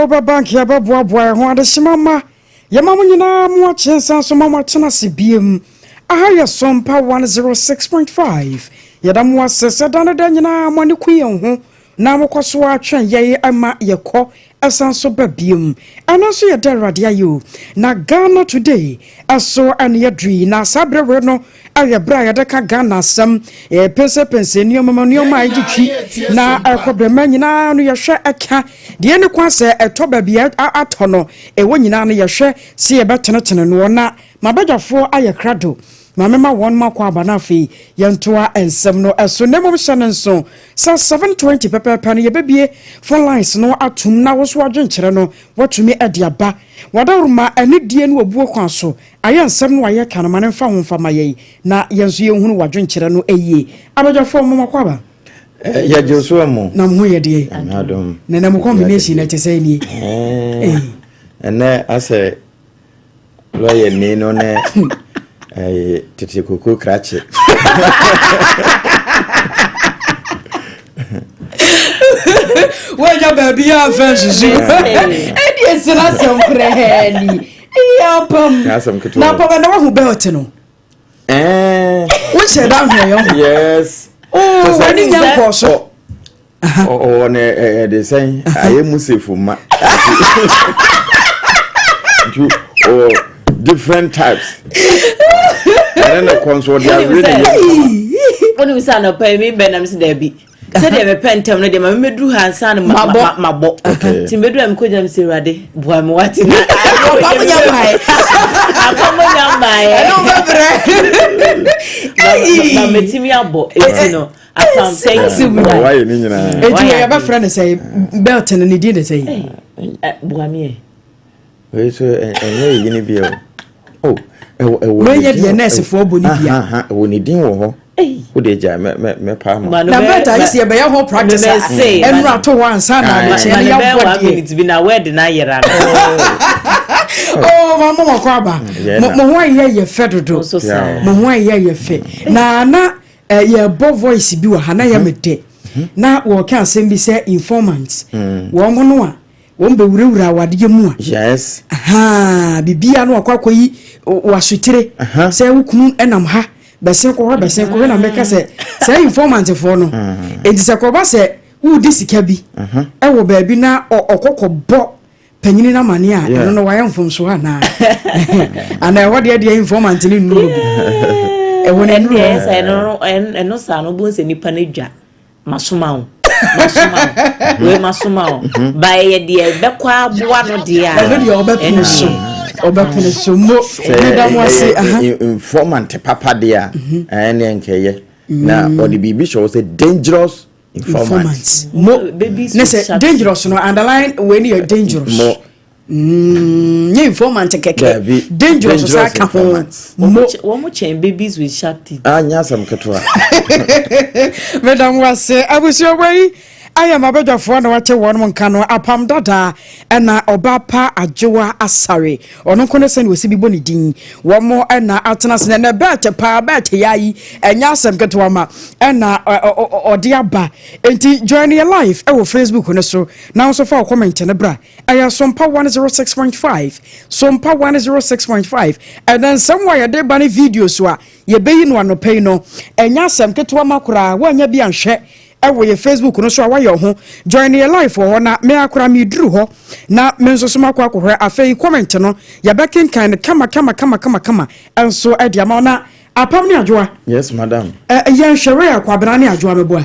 oba bank ya baboa boa ho ade shimama yamamu nyina mu achensa so mama chena sibiem aha ya Sompa 106.5 yadamu asese danada nyina amane kuyen ho na mokoso atwen ye ama yekọ esanso babiem anaso ye derade ayo na Ghana today aso an yedri na sabrewe no ayebra yadeka Ghana sam pense nioma agitwi na akobrema nyina no yehwe eka de ne kwase etoba bia atono ewo nyina no yehwe se ye betenetene no na mabadafo ayekrado Mamema one makwa banafi yantoa ensem no eso nemo shanenso sa 720 pepe ye bebie phone lines no atum na wo so adwenkyere no watumi adiaba wadaruma anidie no obuo kwan so ayensem no aye kanama ne mfa ho mfama ye na yenso ye hunu wadwenkyere no eye abajafo mo makwa ba ya Joshua mo na mo ye de adom na na mo combination na chese ni ene ase lo ye ni no ne tete koko krache Wanya baby ya fancy edi esina sempreheli Apam na Apam na hu belt no which down here yes oh ani nyanko so oh ne they say aye musefu ma oh different types and then the console they are really when we say no pay me benam se there be say dey me pentem no dey ma me du hansa no mabo ti me du am ko jam se rade boa me wati na Apam nyambae no bebre na metimi abo etino Apam thank you why ni nyina eti ya ba friend say belt no ni dey say boa me we so enye yi ni bi oh no ye de nurse for boni bia woni din wo ho wo de ja me pa ma na beta isi e be ya ho practice enu ato one san na che ya minute bi na word na yera oh mama mo kwa ba mo ho ye fedodo mo ho ye fe na ye bo voice bi wa hana ya mede na wo ka asem bi say informants wo mo no a won be wurawura awade mu a yes bibia no akwakoyi wasutire say wukunu enam ha besen ko na meka say informant for no enti se ko ba say wudi sika bi e wo ba bi na okokobbo panyini na mane a no no waye mfomso ha na ana wo de informant ni nu e wona nu eno sa no bo se nipa na dwa masoma we masoma ba ye de be kwa aboa no de a no de obepene so mo madam wase informant papa de a ene nkeye na odi bibi show say dangerous informants mo babies say dangerous no underline when you are dangerous mo informant keke dangerous so aka ho mo chain babies with sharp teeth anya sam ketwa madam wase abusuo wai aya mabedafo na wache won nka no Apam Dadaa na Obapa Agyeiwaa Asare ono kono se ne wesi bi boni din wo mo na atena se na bete pa bete yayi enya asem ketwa ma na Odehyieba enti join your life e wo Facebook no so na so fa comment ne bra aya Sompa 106.5 Sompa 106.5 and then somewhere they ban video so a ye beyi no anopai no enya asem ketwa makura wo anya bi anhwe ewo ye Facebook no so awaye ho join your life ho na me akora me duru ho na me nso so makwa akohwe afei comment no ya bekin kind kama enso e dia ma na Apam ni Agyeiwaa yes madam ye hwere akwabra ni Agyeiwaa meboa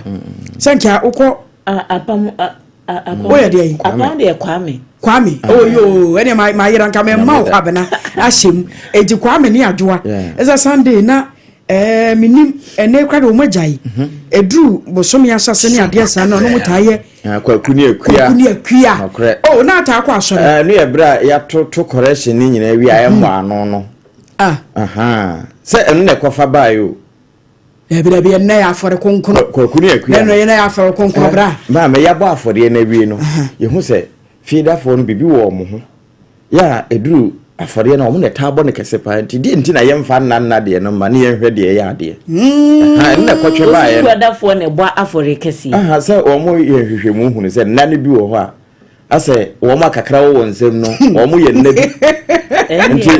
sankia ukọ Apam oye de Apam de kwame oyo ene ma yira nka me ma kwabena ahyem eji kwame ni Agyeiwaa eza Sunday na minim ene kwade omajai edru bosomi asase ne ade asa no mutaye kwakuni akua oh na ata akwa asore no ye bra ya to correction ni nyina wi aye mo ano no se enu ne kofa bayo bira bi ene ya afore konkono kwakuni akua eno ye na ya afore konkono bra ma me ya bo afore na wi no ye hu se feeder for no bibi wo mo ho ya edru afore na omo ne tabo ne kese pa nti na yemfa nna de no ma ne yehwe de ya de nna kwotwe ba ye no adafo ne bo afore kese se omo yehwehwe mu hunu se nna ne bi wo ho a ase wo ma kakra wo nsem no wo mo ye nnabi enti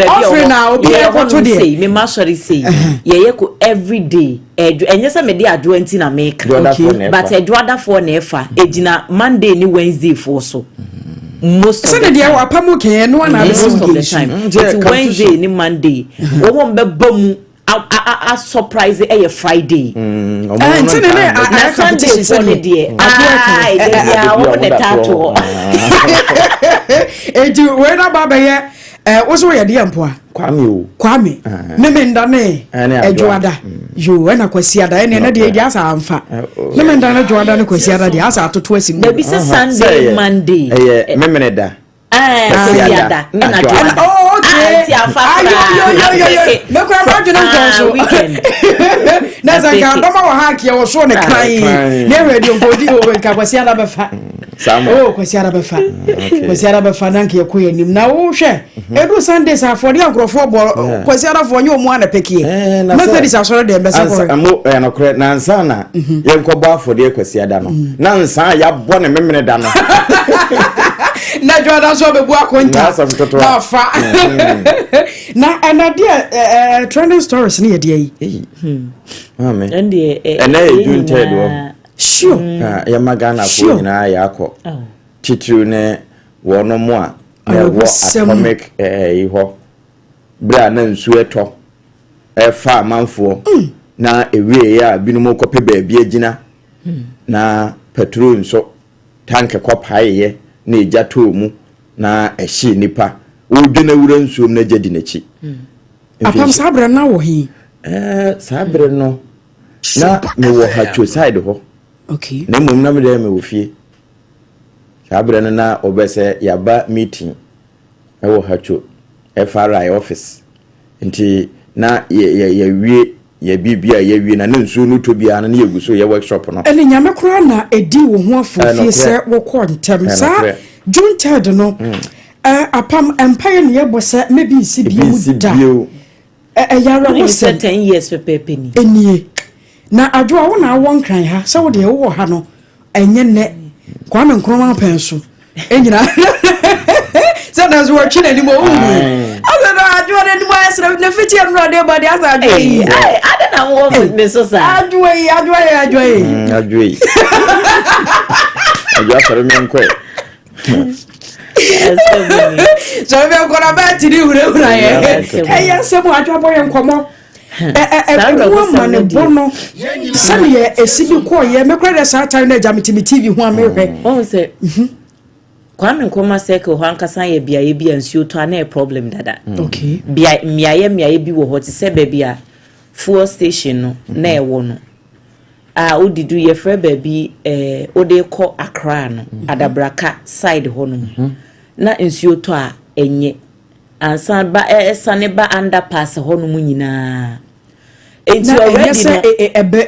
offering now obi e ko to dey me ma sorry say ye ko every day enye se me dey Adwoa nti na make but Adwoa for na efa ejina Monday ni Wednesday for so most of the time Apam ke no na most of the time it's Wednesday ni Monday wo mo be bamu a surprise a Friday and Sunday for the day I want the tattoo eju we na baba ye wo ye de ampoa kwame me ndane Adwoa yo na kwasiada ene na de asa amfa me ndane Adwoa ne kwasiada de asa atoto asim baby say Sunday Monday me da kwasiada na Adwoa okay me kwa badwe no nkonso weekend na zanka doma wa haki wo so ne kran ne radio nkodi o nka kwasiada befa kwasiada befa kwasiada befa na nke ko yanim na wo hwe edu Sunday sa afori ankrofo bo kwasiada fo nye omu ana pekie method sa so de mbesa ko amo na kore na nsa na ye nkobo afori kwasiada no na nsa ya bo ne memene da no na Adwoa so be bu akonta na fa na anadia trending stories ni ye dey amen and the June 3rd wo sure ya magana ko nyina ya akọ titru ne wono mo a wo atomic iho bra na nsu eto fa manfo na ewie ya binumo kope ba bia gina na petrol nso tank kopaye na eja to mu na ehye nipa wo dwena wura nsuom na jadi nachi Apam sabre na wo hi sabre no na me wo hacho side ho okay na mum na me de me wo fie sabre no na obese yaba meeting e wo hacho FRI office nti na ye wie ye bibia ye wie na nsuo no to bia na ye guso ye workshop no ene nyame kura na edi wo ho afofie se wo ko ntem sa June 3rd no Apam empire ne yebo se maybe nsi bi mu da yara wo se 10 years pepe ni enie na Adwoa wo na won kran ha se wo de wo ha no enye ne kwame nkroma penso enyina se na zo watch na ni mo asa na Adwoa ne mo asra na fiti amra de ba de asa Adwoa ada na wo me so sa Adwoa fere mi nko so be ko na ba ti ni hura ye se mo Adwoa boy nkomo bono sani ye esibi ko ye me kra de sa time na jamiti TV ho amehwe on se kwame nkoma seke ho ankasa ye bia ye bia nsuo to na problem dada okay bia miaye bi wo ho ti se ba bia fuel station no na ewo no odidu ye frɛ baabi ode kɔ Accra no Adabraka side ho no na nsuo to a enye ansa ba esane ba underpass ho no mu nyina enti already no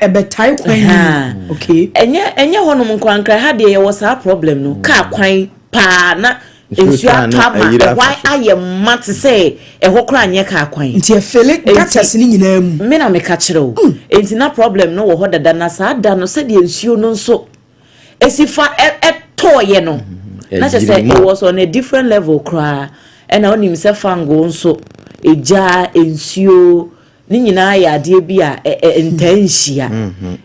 ebe tai kwan okay enye ho no nkwankra ha de ye wo sa problem no ka kwan pa na nsuo atama why aye mat say ho kra anye ka kwan nti efele gatas ni nyina mu me na me ka kire o enti na problem no wo ho dada na sa da no se de nsuo no nso esifa toye no na say it was on a different level kra and na onim se fango nso eja nsuo ni nyina ya ade bi a entanhia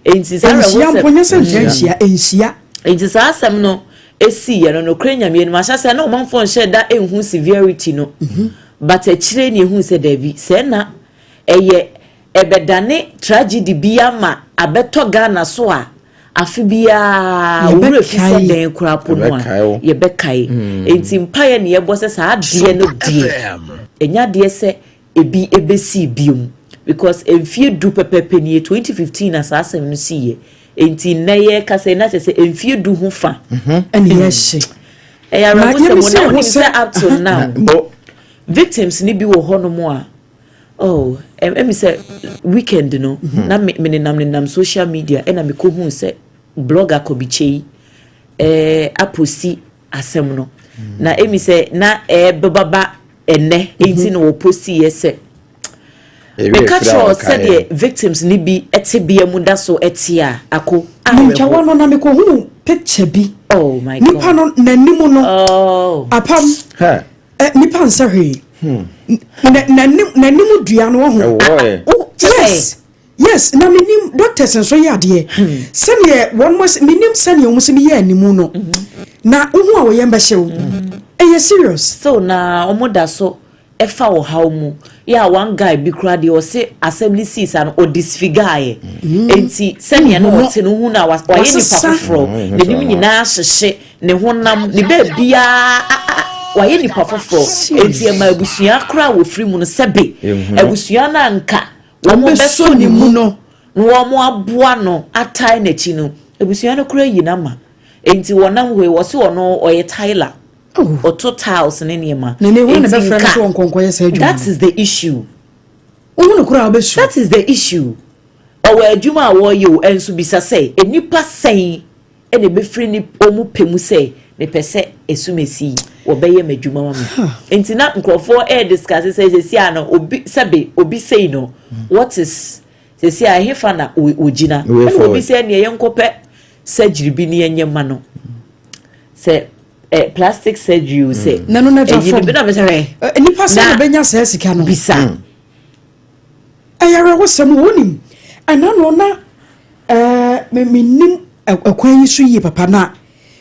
enti sa enhia mponye se enhia enti sa asem no esi ye no kranyamie no ma sha se na o manfo nhye da enhu severity no but akire ni ehun se da bi se na eye ebedane tragedy bia ma abeto Ghana so a afi bia wure fi se den kura pono a ye bekai enti mpaye ne ye bo se sa ade no die enya de se ebi ebesi biom because enfie du pepepe ni 2015 asasem no siye enti naye kase na se enfie du ho fa ene ye hye rabu se up to now victims ni bi wo hono mo a emi se weekend no na me nam social media ena me ko hu se blogger ko bi chei aposi asem no na emi se na bebaba ene enti no posti yese me catch said the victims ni bi ete bia mu da so etia ako nchawa no na me ko hu picture bi. Oh my God. Nipa no nanimu no. Oh. Apam. Nipa nsahwe. Nanimu dua no ho. Oh, yes, na minim doctors nso ye ade. Sene one must minim sene omo se me ye animu no. Na ohu a wo ye mbehye wo. Eye serious. So na omo da so efa wo haw mu. Yeah, one guy bi kura de o se assembly seats and o disfigure. Enti sene no wote no hu na wa ye ni papofro. Ne nim nyina hyehye ne honam ne ba bia wa ye ni papofro. Enti e ma abusua kura wo free mu no sebe. Abusua na nka Omo beso ni mu no wo aboa no atai na chi no ebusua no kura yi na ma enti wonam we wo se ono oye Tyler o totals ne niema that is the issue that is the issue o we adwuma wo ye o enso bisa say enipa sen ene be free ni omu pemu say ne pese esumesi wo beye madwuma ma me enti na nkrofo discuss say sesi ano obi sebe obi say no what is sesi a hefa na ogina obi say ne yenkope surgery bi ne yenyema no say plastic surgery say nanu na jafo bi na be say nipa say na benya say sika no bisa ayare wo sem wonim anano na menim akwan yi so yi papa na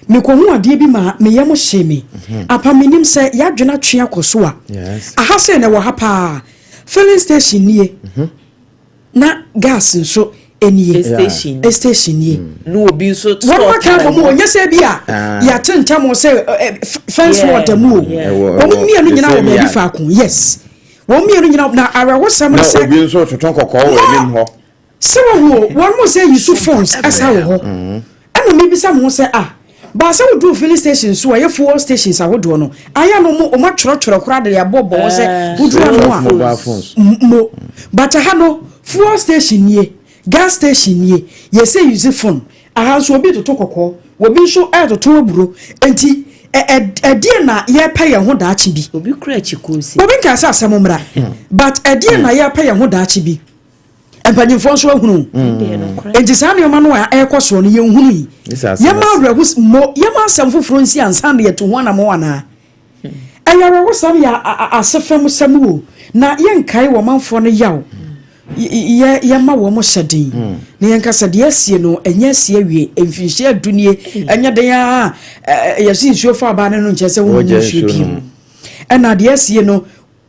me ko hu ade bi ma me yem hyeme apa menim se ya dwena twe Akosua aha se na wo ha pa filling station nie na gas nso enie station nie no obi so what ka mo nya se bia ya tentam se fence water mu wo mi anu nyina wo bi fa ko yes wo mi anu nyina na ara wo sam se obi nso toton kokko wo enim ho se wo won mo se use phones asa wo ho ana me bi sam ho se ba se wo do filling station so ye fuel stations ahodo no aya no mo ma tworo kura de ya bobo wo se wo do no a mobile phones mo but ha no fuel station nie gas station nie ye say use phone aha so obi to kokko wo bi so to aburo enti die na ye pa ye ho daachi bi obi kura chikosi obi nka sa asem mra but die na ye pa ye ho daachi bi empanyimfo so ahunu enti sa ne ma no a ekoso no ye nhunu yi ye ma regus mo ye ma asem foforo nsi ansa na ye to ho na mo wana ayare wo sam ya asefem samu na ye nkai wo manfo no yaw ye ma wo mo hyedin ne ye nkasa de asie no enya asie wie emfinhye adunie enya den a ye si nsuo fa ba ne no nche se wo nsuo bi ena de asie no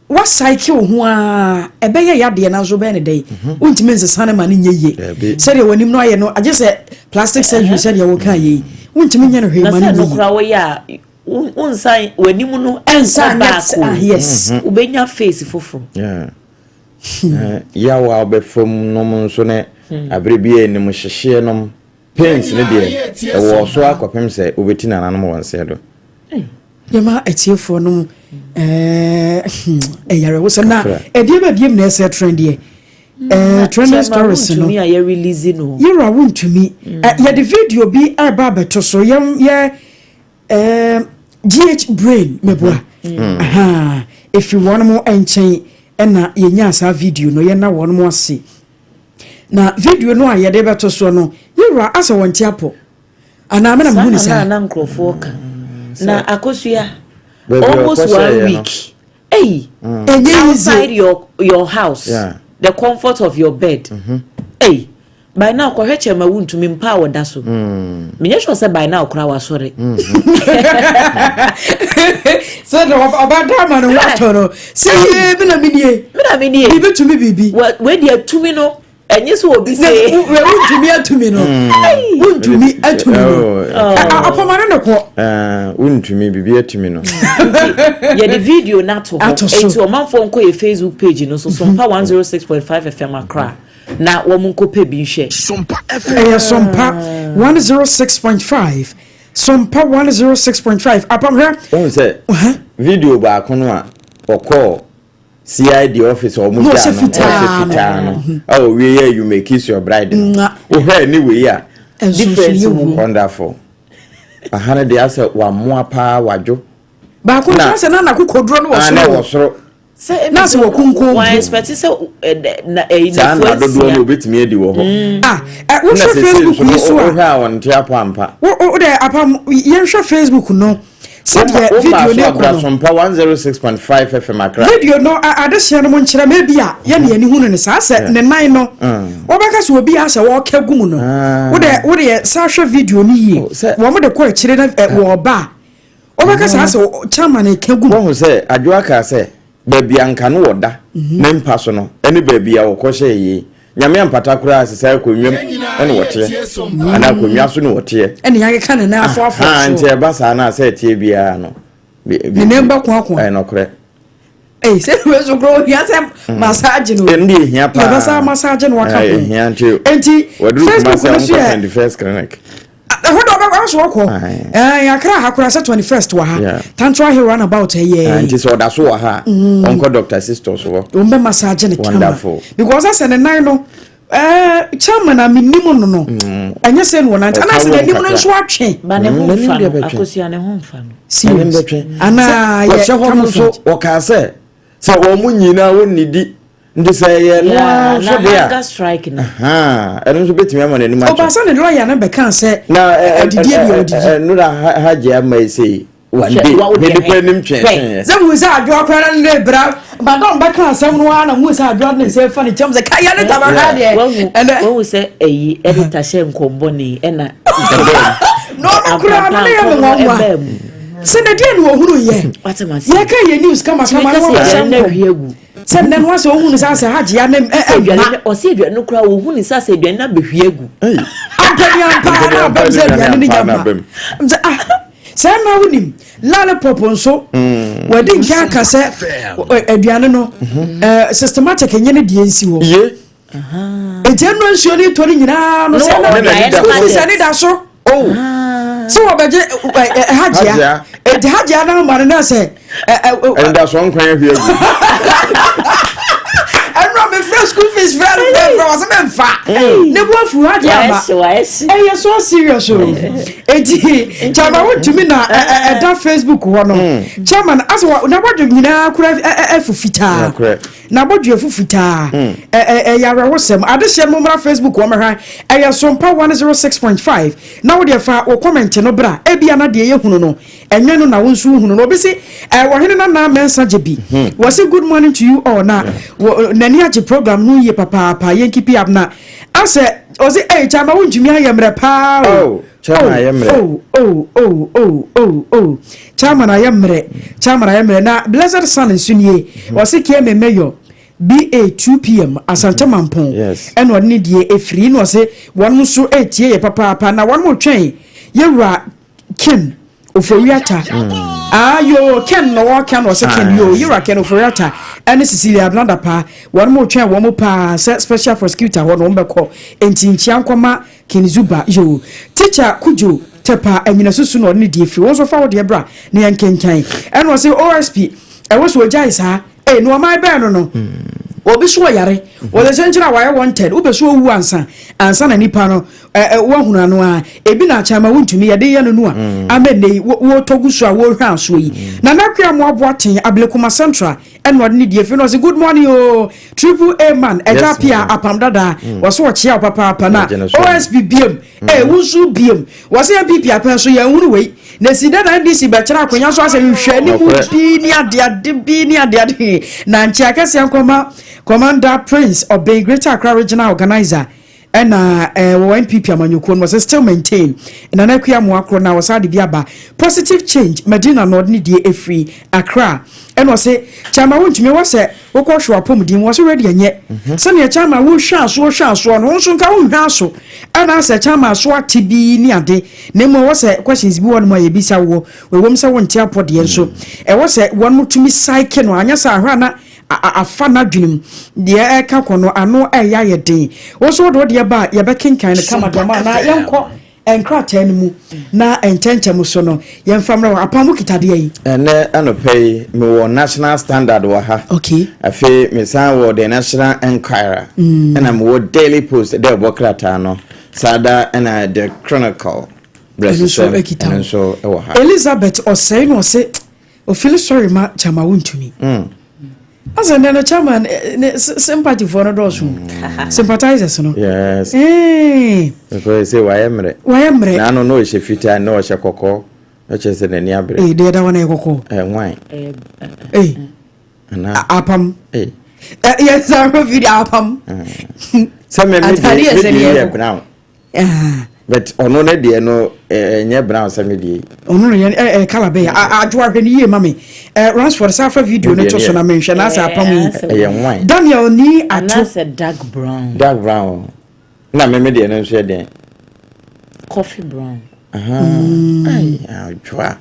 wa cycle ho a ebeye yade na zo be ne dai untime nsesa ne ma ne nyeye se de wanim no aye no age se plastic surgery se de wo kan ye untime nya no hwe ma ne no kura wo ya unsan wanim no ensa ba ko yes ubenya face foforo ya wa obefom no nso ne abrebie ne mo hyehye no pains ne de wo so akopem se obeti na nanom wonse do yema etiefo no yare wo na edie ba biem na ese trend ye trend stories no me ya release no yera wontumi ya the video bi aba beto so ye GH brain meboa aha if you want more enchen ena yenya sa video no ye na won mo ase na video no a ye de beto so no yera asa wonti apo ana me na mu ni sa na nkrofo ka na Akosua almost 1 week hey outside your house the comfort of your bed hey by now ko hweche ma wuntumi mpa woda so menye sure say by now kura wa sore so the obada man wato no say me na medie bi betumi bibi we dia tumi no enye so obi say we wuntumi atumi no wuntumi atumi no apamana ne ko wuntumi bibi atumi no ye the video na to enti o manfo nko ye Facebook page no so Sompa 106.5 FM Accra na wo munko pe bi hwe Sompa FM Sompa 106.5 Sompa 106.5 apam hwe won say video ba kono a okọ CID office or mucha no oh we here you may kiss your bride oh anyway yeah different wonderful ahana de asa wa moa pa wajo ba ko na se na kokodro no wo so say na se wokunko why expect say na na dodo no betimi edi wo ho wo Facebook ni so wo ha won te apampa wo de apam yen hwe Facebook no said video ne ko Sompa 106.5 FM akra video no adehye no mo nkyere me bia ye ne ani hunu ne saa se ne nan no wo baka so obi a se wo ka gum no wo de sa hwe video ni yi wo mo de ko akire na wo ba wo baka sa se chairman e ka gum wo se Adwoa ka se baby anka no woda na mpa so no ene baby a wo ko hye yi nyame ampata kura asesa akonwam ene wote ana akonwa so ne wote ene ya ka ne na afo so nti e ba sa na se tie bia no ne nemba ko no kore se we so grow ya se massage no ndi hia pa ya ba sa massage no waka ko hia nti Facebook no so ya the first clinic hold on ba so ko ya kra hakura se 21st wa ha tantwa he run about here nti so da so wa ha onko doctor sister so wo umbe massage ne wonderful because as ne nine no chairman a minimum no anya se no na ana se nim no so atwe ba ne ho fa Akosua ne ho fa no si ne betwe ana ye ho so o ka se wo mu nyina wonnidi ndi say ye no so dia strike na eno so betimi ama ne ma o ba sa ne lawyer na be kan se odidi bi odidi no da haje ama say one day me de penim twen ze mu sa Adwoa kwara ne bra ba don ba kan asem no ana mu sa Adwoa ne se fa ne cham ze kaya ne tabara de wo se eyi editor she nkombo ni ena no kura na ye me nwa se ne die no ohuru ye ye ka ye news kama na hwiegu send them was ohun sa se haji ya nem o se aduane kura ohun sa se aduane na behwiegu ampani ampa na bem se aduane ni nyama se na wunim lale poponso wadi nka ka se aduane no systematic nyene die nsi wo ye ejeno nsuo ni tori nyina no se na ni da so so obeje hajia hajia na mare na se enda so nkwan hwiegu me fresh school fees very was a fa ne bo fu hajia ba yes so serious o eji chama wo tumi na da Facebook ho no chairman aso na bodwo nyina kura efufita na bodwo efufita yara wosem adehye mo mra Facebook wo mra Sompa 106.5 na wo de fa wo comment no bra ebia na de ye hunu no enwe no na wo nsu hunu no obi se wo hene na mensa jebi wo say good morning to you all na nani age program no ye papa yen keep up na ase o say chama wo ntumi ayemre pa chama ayemre chama na ayemre na blessed sun nsunie wo say kie memeyo BA 2 PM asante mampon and one need ye a free no say one so 8 ye papa na one more train ye wa ken oforiata yo ken no wa ken was ken yo ye wa ken oforiata and Cecilia Blanda pa one more train one more pa special prosecutor one ombeko entinchi ankoma Kinizuba yo teacher kujo tepa enyina susu no need ye free one so fa de bra na yankenkan and was say OSP e was wo jai sa no my ben no obi so yare wo le senchira wa wanted wo be so wu ansa na nipa no wo hunu no a ebi na chama wontumi ye de ye no a amene wo togu so a wo hwa so yi na nakwa mo aboaten ablekuma central and what need ye fi no say good morning o triple A man ejapia Apam Dadaa wo so chia papa na OSP biem wunsu biem wo say MPP apen so ye hunu wei na sida na ndisi be kira akonya so ase hwehwe ni mu bi ni ade na nchi akese nkoma Commander Prince of Bay Greater Accra Regional Organizer and NPP amanyuko was still maintain in an equia moakro na was adi biaba positive change Medina Nord ni die free Accra and was say chama wuntumi was say wokɔhwe apom din was already enye sane chama wo hwa so no nso nka wo hwa so ana say chama so atibi ni ade na mo was say questions bi won mo ye bisa wo wom say won tia pod ye nso was say won mutumi psyche no anya sa ahwa na afana dwunim de eka kono ano eya yeden wo so do de ba ye be kenkan ne kama dama na yenko enkrata mu na enchenchem so no yemfamra wa apamu kitade yi ene anopei me wo national standard wa ha okay afi me san wo the national enquirer and am wo daily post de bokrata no sada and the chronicle so Elizabeth Osei no say o feel sorry ma chama wuntumi As a chairman, sympathy for no sympathizers, no? Yes. Eh. Because say why am I? Why am I? I don't know if she fit I know she cocoa. I just said any abre. Eh, the other one I cocoa. Why? Eh. Apam. Eh. Yes, I will video Apam. Some me brown. But ono na de no nye brown samedi ono no color be Adwoa hwene mami Ransford safa video no to so na menhwe na sa Apam wine Daniel ni ato dark brown na me de no hwe den coffee brown ai Adwoa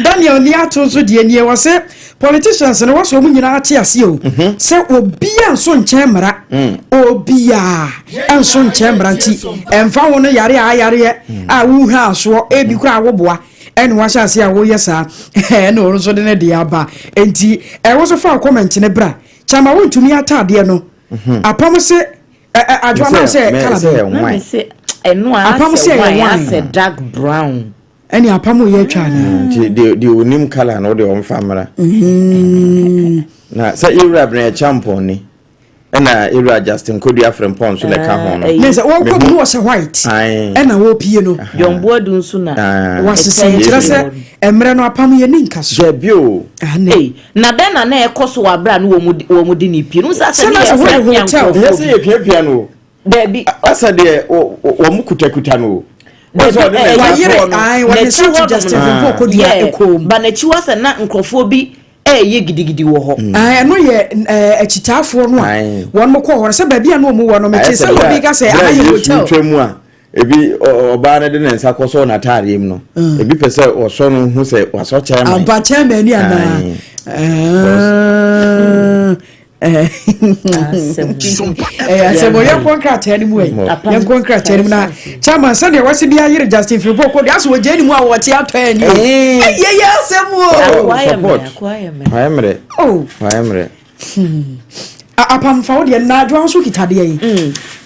Daniel ni ato so de nie wose politicians no waso mu nyina ate ase o se obia nso nchemra obia enso nchemra nti emfa wo no yare a wu ha so ebi kura awoboa ene wahya ase a wo yesa ene wo so de ne de aba enti wo so fa comment ne bra chama wontumi atade no Apam se Adwoa na se kala be se eno a se dark brown any Apam ye twa na the onim color no de on famara na say Europe na champion ni na Europe Justin Kodie from Pons so le ka ho no yes wo ko no was white na wo pie no Yombo adu nso na was say kira se emre no Apam ye ni nka so jebio na be na ekoso wa bra no wo mu di ni pie no sa se yes ye pie no Debbie asa de wo mu kutakuta no ba na chiwa se na nkrofo bi ye gidigidi wo ho no ye echitafo no a won mo ko ho se ba bia no mu wo no me chese no bi ka se aye hotel twemu a ebi oba na de nsa koso na tare mu no ebi pese o so no hu se waso chairman amba chairman ni ana asemo ya contract ani mu ya contract ani na chama sande wasi bia yire Justin Fripo ko aso we jeni mu a wote ato ani ye asemo Wayemre Apam fa wode na Adwoa so kitade yi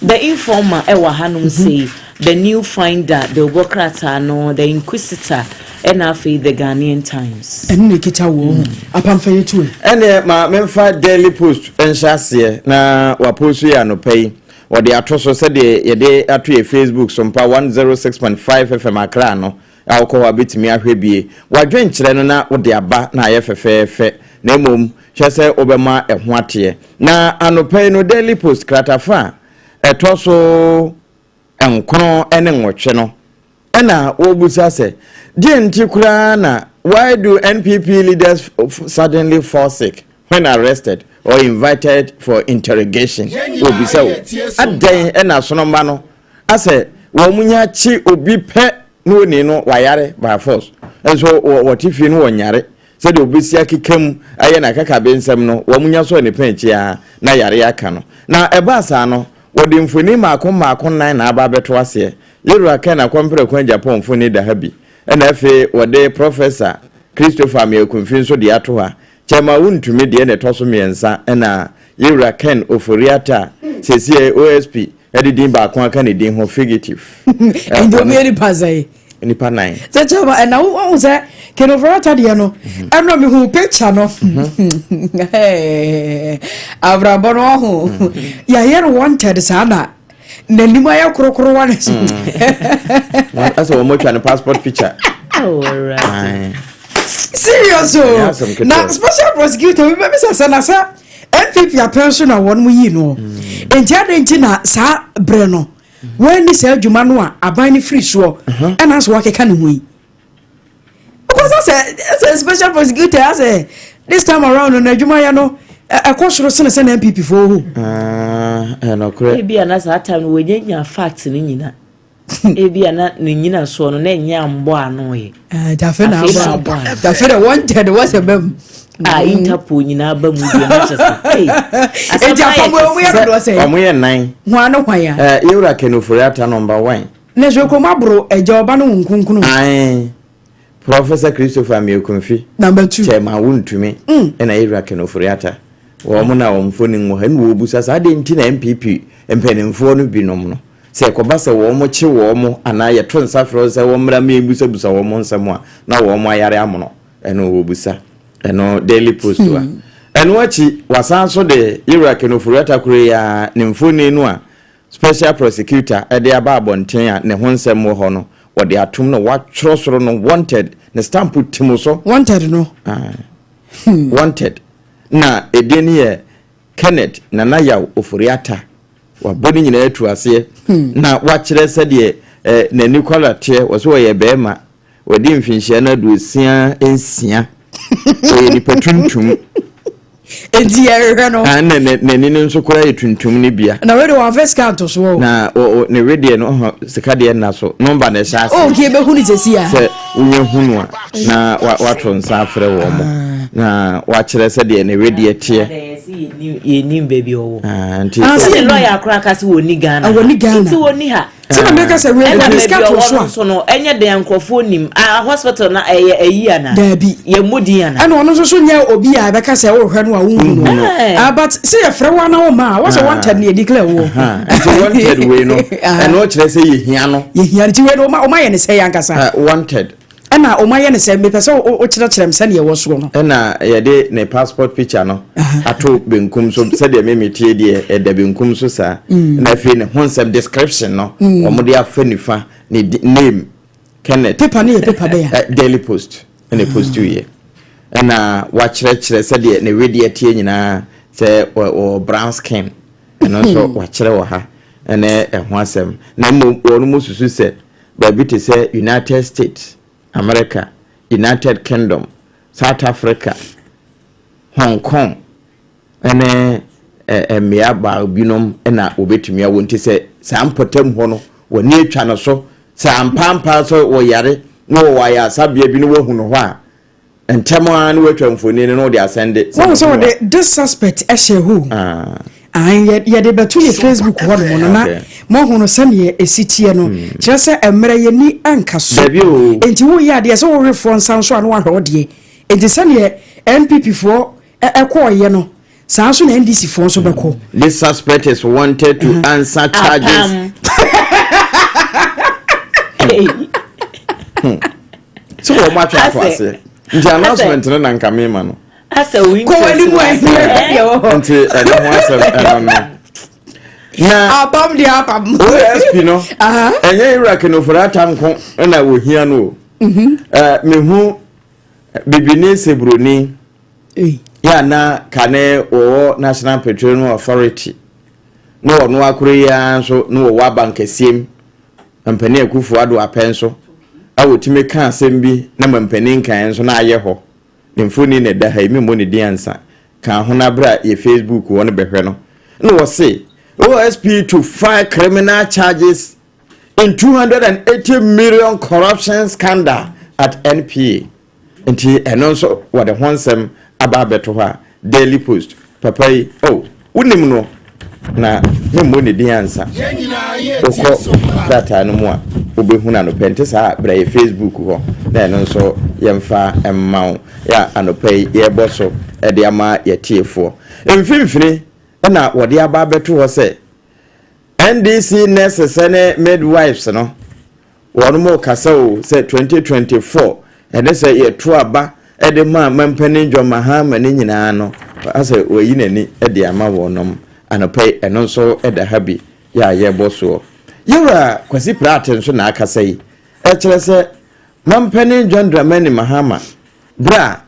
the informer e wa hanum say the new finder the bureaucrat no the inquisitor and afi the Ghanaian Times enne kita wo Apam fa yetu ene ma memfa Daily Post enhyase na wa post ya no pay wode atoso se de ye de ato e Facebook Sompa 106.5 FM akra no awko abetimi ahwe bie wadwen kire no na wode aba na ye fefefe na mom hwese obema eho ate na anopay no Daily Post kratafa etoso enkron ene nwotwe no ena obusa se die nti kura na why do NPP leaders suddenly fall sick when arrested or invited for interrogation obisa adan ena sonoma no ase wo munya chi obi pe no ni no wayare by force enso wotifi no wonyare se de obisi akekam aye na kaka bensam no wo munya so ne panchi a na yare aka no na ebasa no wodi mfoni makon nan na aba beto ase yero aka na kompere kwa Japan mfoni da habi na efe wode professor Christopher Amekumfi so de ato ha chema wuntumi de ne toso miensa na yero aka oforiata sesie OSP edidin ba kon aka ne din ho fugitive endomi ni pazai ni pa nine se chema na wo se kenoforiata de no emno mi hu picture no abrabo no ho ya yero wanted sana na lima ya krokro wane asa wo mo twa ne passport picture alright serious na special prosecutor we be say na sa NPP attention na won mu yi no enti adenti na sa bre no when ni say adwuma no a aban ni free so e na so wakeka ne hu yi because as a special prosecutor as this time around na adwuma ya no Akosua sene na MPP for who no kure e bia na sa time we nyanya fact ni nyina e bia na ni nyina so no na nya mbo ano ye dafe na aba dafe the wanted was a bem Interpol nyina ba mu bia na chese e Apam we ya do say omoye nan ho ano hwan ya yura kenoforiata number 1 na joko mabro eja oba no nkunkunu Professor Christopher Amekumfi number 2 chema wuntumi na yura kenoforiata wo mo na wo mfoni ngo han wo busa sa de nti na MPP empenimfo no binom no se koba se wo mo chi wo mo ana ye to nsa fro se wo mra me busa busa wo mo nsam a na wo mo ayare amono eno wo busa eno Daily Post wa eno achi wasan so de Iraq no furata kure ya ne mfoni no a special prosecutor ede aba abonten a ne honsem wo ho no ode atum no watworo soro no wanted ne stamp timo so wanted no wanted na edeni ye Kenneth na yaw ofuriata wa boni nyina atu ase na wakire se de na Nicola tie wo so ye bema wadi mfinhia na duosia ensia ni patuntum enti erehwe no na ni nso kora etuntum ni bia na we do one first count so na ne ready no sika de na so number na sha ase okay be hunu sesia se unye hunu a na wato nsa afre wo mo na wakire se de ne ready etie ye nim baby owo anti se lawyer akra ka se woni Ghana nti woni ha se na make say we discuss so no enye de nkrofo nim a hospital na eyi ana dabi ye mudi ana ana ono so nya obi a be ka say wo hwe no a wonu no but say ye frɛ wa na wo ma what say wanted na declare wo anti wanted we no and what kire say ye hia no ti we no o ma ye ne say yankasa wanted ana o ma ye ne say me pese o kire me say ne ye wo so no na ye de ne passport picture no ato benkum so say de me metie de e da benkum so sa na fe ne honsem description no o mo de afa nifa ne name Kenneth paper ne paper be ya Daily Post and post to ye na wa kire say de ne ready atie nyina say o brown skin and also wa kire wo ha ene ho asem na mo no mo susu say ba bi te say United States America, United Kingdom, South Africa, Hong Kong, and Miaba Binum, and I obey won't say, Sam Potem Hono, or near China so, Sam Pampaso or Yare, no, why are Sabia Binu Hunoa, and Taman waiting for no, they are sending. So, this suspect, Eshe who? Yet de betuli Facebook hono mono na mo hono sane e sitie no kire se emre ye ni anka so enti wo ya de so wo refo nsan so anu ahwe de enti sane NPP fo ekoye no san so na NDC fo so beko this suspect is wanted to answer charges so what much afase nti announcement no na nkame ma no asa we ko wani mo nti ene ho asem na Apam Dadaa Apam OSP no enye Iraq no furata nko na wo hia no me hu bibini sebroni ya na kane o National Petroleum Authority no no akure ya so no wa bankasiem mpani akufu Adwoa penso awotime ka asem bi na mpani nkan so na aye ho nemfoni ne da ha emi mo ne diansa ka ho na bra ye Facebook won behwe no no wo say OSP to file criminal charges in 280 million corruption scandal at NPA enti eno so what the honsem aba beto ha Daily Post papai oh unim no na me mo ne diansa oko data no mo a obehuna no pente sa bra ye Facebook ho na eno so yemfa emma ya anopai ye boso e de ama ye tiefo emfimfini na wode aba beto ho se NDC nurses and midwives no wonu mo kasa o se 2024 ene se ye to aba e de ma mampani dwoma ha ma ni nyina no ase oyi nani e de ama wonom anopai eno so e da habi ya ye boso yura kwasi praten so na akasa yi e kire se mampani John Dramani Mahama bra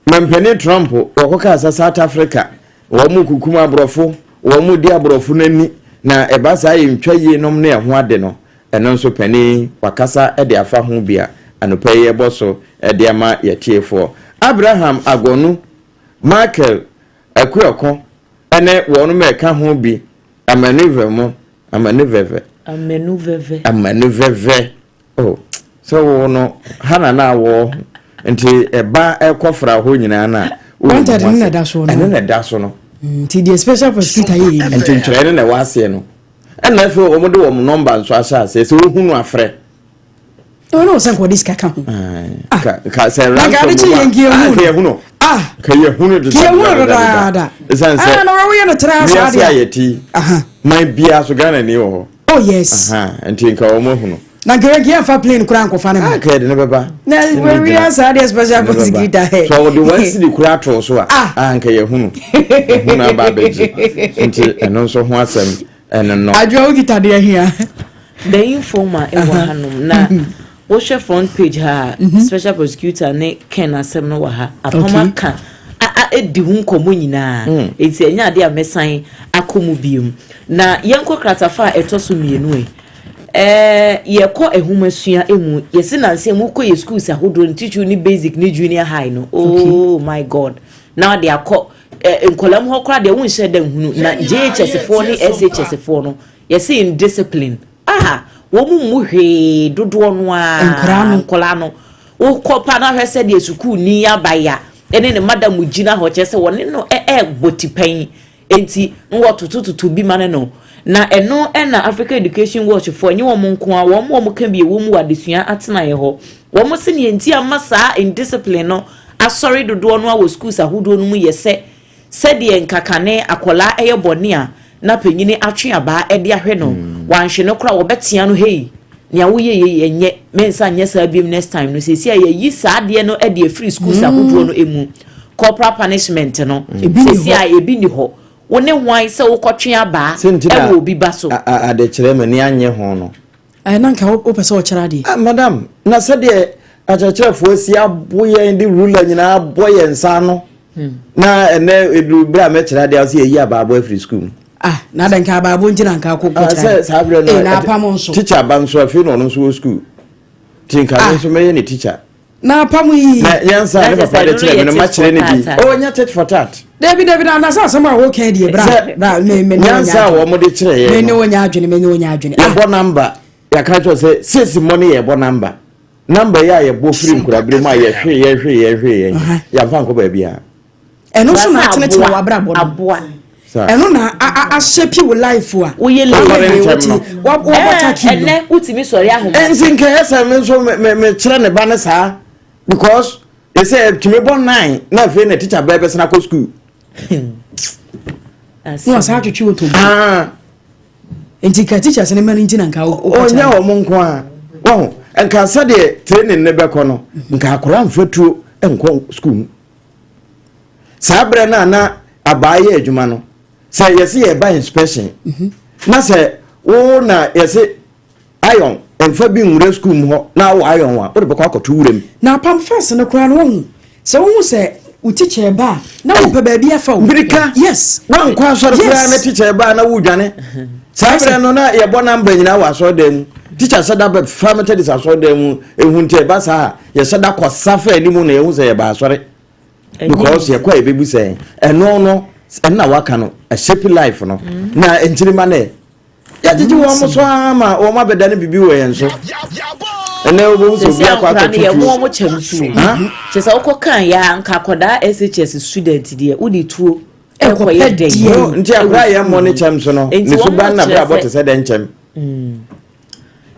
mampani Trump okoka South Africa wo mu kukuma abrofo wo mu di abrofo nani na eba sa yi ntwaye nom na ho ade no eno nso pani wakasa e de afa ho bia anopai ye boso e de ama ye tiefo Abraham Agonu Michael Akuoko ene wo no meka ho bi amanuvemo amanuveve oh so wo no hana na wo nti eba ekofra ho nyina na wanted na da so no ene na da so no nti the special prosecutor yi nti nkyerɛ ne wa ase no ɛna afi o mo de wo number nso ahyɛ ase sɛ wo hunu afrɛ no sen ko diska ka ho ka sɛ Ransford ka hunu ka ye hunu da no we no tra so ade my bia so Ghana ni wo oh yes nti nka wo mo hunu na Greg ya fa plane kura nko fa ne ma ka de ne beba na we Asare special prosecutor he so the one see the kura to so anka ye hunu aba beji nti eno so ho asem eno no Adwoa ogita de here the informer e wa hanom na wo share front page ha special prosecutor ne Ken asem no wa ha apama kan edi hu nkomo nyina enti enya ade a mesan akomu biom na yenko kratafa etoso mienu yeko ehumasua emu yesi nanse mu ko ye schools ahodo teacher ni basic ni junior high no oh my god now they are nkolam ho kra de won hye da hunu na JHS 4 ni SHS 4 no yesi in discipline wo mu hwe dodo no nkola no wo kopa na hwese de school ni abaya ene ne madam gina ho chese woni no botipan enti nwo tututu bi mane no na eno na Africa Education Watch for nyi wo nko a wo ka bi wo mu wadesua atena ye ho wo se ne enti amasa in discipline no asori dodo no a wo schools ahodo no mu yese de nkakane akola eye bone a na panyini atwe aba de ahwe no wanhwe no kra wo betia no hei nia wo ye enye mensa nya sa biem next time no sesi ye yi sa de no de free schools ahodo no emu corporal punishment no sesi ebi ni ho wone hwan se wo kotwe aba e wo bi baso ade kire mani anye ho no na nka wo pese wo kira de madam na se de achachefo si aboye ndi ruler nyina aboye nsa no na ene edu bra me kira de ase yi aba abo free school na dan ka aba bo njina nka ko kira sabre no na apam nso teacher ban so afi no nso school tinka nso me ne teacher na apam yi na yansa ne papa de kire me no ma kire ne bi nya tet for tat David na sa sama wo kan die bra me yansa wo mo de kire ye me ne wonya adwene ya bo number ya ka to say six money ye bo number ya ye bo free nkura bire ma ye hwe ya fa nko ba bia eno so na tene wa bra bo aboa eno na a shape your life wo ye le wo bota ki ene utimi sori ahoma ensin ka yesa me so me kire ne ba ne sa because they say kimi born 9 na fe na teacher bebe sna ko school no sa twetwe wo to enti ka teachers ne man ntina nka onya wo monko a wo enka sa de training ne be ko no nka akora mfatuo enko school sabre na abaye adwuma no say yesi ye buy inspection na say wo na yesi iron enfa bi nwure school mu ho na wo iron wa wo de be ko akoto wurem na pam first ne kura no hu se wo hu se u teacher ba na wo pe ba bia fa mbirika yes wan kwa so kura na teacher ba na wo dwane sabre no na ye bo number nyina wa so dem teacher sada be family dis so dem ehunte ba sa ye sada ko safa animu na ye hu se ye ba asore because ye kwa e bebu se eno no na waka no a shape life no na entirima na ya jiji wo mo so ama wo ma beda ne bibi wo yen so ene wo so bia kwa ka tutu wo mo chamsu che se okokan ya nka koda SHS student de udi tuo ekoye de nti akra ya mo ne chamsu no ne so ban na bra bot se de nchem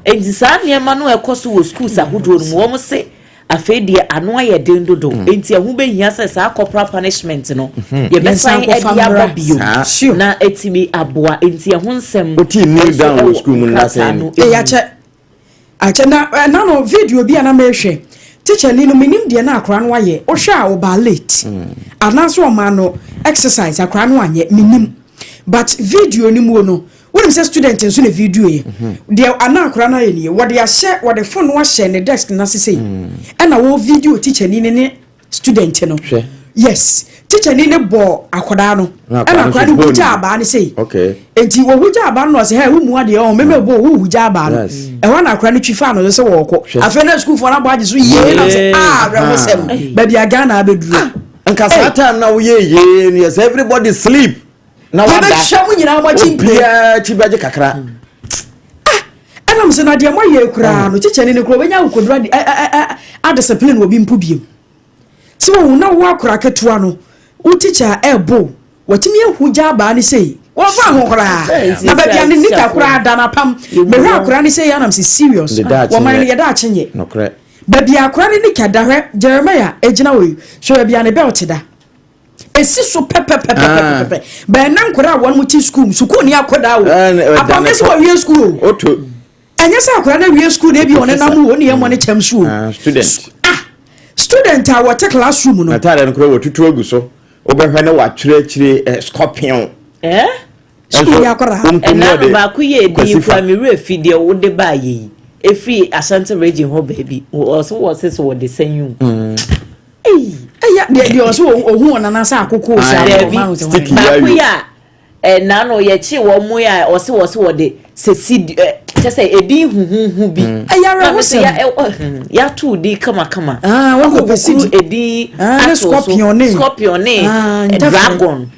enti sa ne ma no ekoso wo schools ahodo no wo mo se afedie ano aye den dodo enti ahu be hia se sa corporal punishment no ye be san edi ababio na etimi aboa enti ahu nsem oti kneel down with school mun na say ya che na no video bi ana mehwe teacher ni no minim de na akra no aye o hwe a o ba late anaso o ma no exercise akra no anye minim but video ni mu no when say student nso na video ye de anakora na ye ni wo de ahye wo de phone wa share ne desk na sese na wo video teacher ni ne student no yes teacher ni ne bo akoda no na akora ni huja aba ni say okay enti wo huja aba no say hey wo mu ade o meme bo wo huja aba no e wa na akora ni twifa no say wo ko afa na school for na bo age so ye na say bra wo sem ba bia ga na abeduru nka sa time na wo ye yes everybody sleep na wada shamu nyina ma chimpe ya chibaje kakra ana mse na de moye kura no chiche ne kuro benya nkodura a discipline obi mpu biem se wo na wo akura ketua no wo teacher ebo watimi ahuja ba ni sei wo fa ho kura na ba bia ni nika kura da na pam me hwa kura ni sei ana mse serious wo man ye da achenye no kra ba bia kura ni nika da hwe Jeremiah ejina wo so bia ne belt da esi so pepe ba nan kura won mu ti school ni akoda wo apam esi wo wie school oto anya sa akora na wie school na bi one na mu one ye mo ne chem school student student a what classroom no atare no kro wotutu agu so obehwe na wa chire scorpion school ya akora na ba ku ye di kwa mi refide wo de ba ye efi Asante region ho baby was the same ya de oso ohun ona na sa akoko sha ba ku ya na no ye chi wo mu ya wo de sesi say edi hu bi ya ra ho se ya tu di kama wo ko besi edi scorpion dragon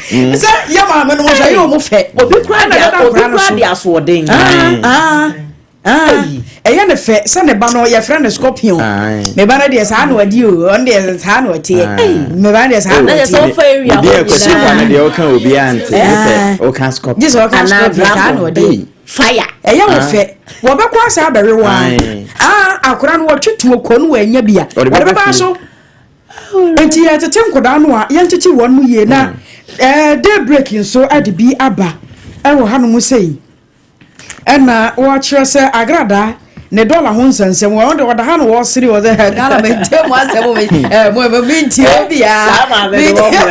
se ya ma me no mo sha yo mo fe obi kwa dia so den eya ne fe se ne ba no ye friend the scorpion me ba na de sa na wadi o on de sa na wati me ba de sa na so fa area de ko si fa na de o kan obi ante o kan scorpion just o kan scorpion sa na wadi fire eya wo fe wo be kwa sa abere wa akora no wo twetu okonu wa nya bia wo be ba so enti ya tete nkoda no a ye ntete won mu ye na day breaking so adibi aba ewo hanu mu sei ena wo kire se agrada ne dollar ho nsansem wo de wada ha no wo siri wo ze Ghana maintain mo asem mo minti obia sama be wo mo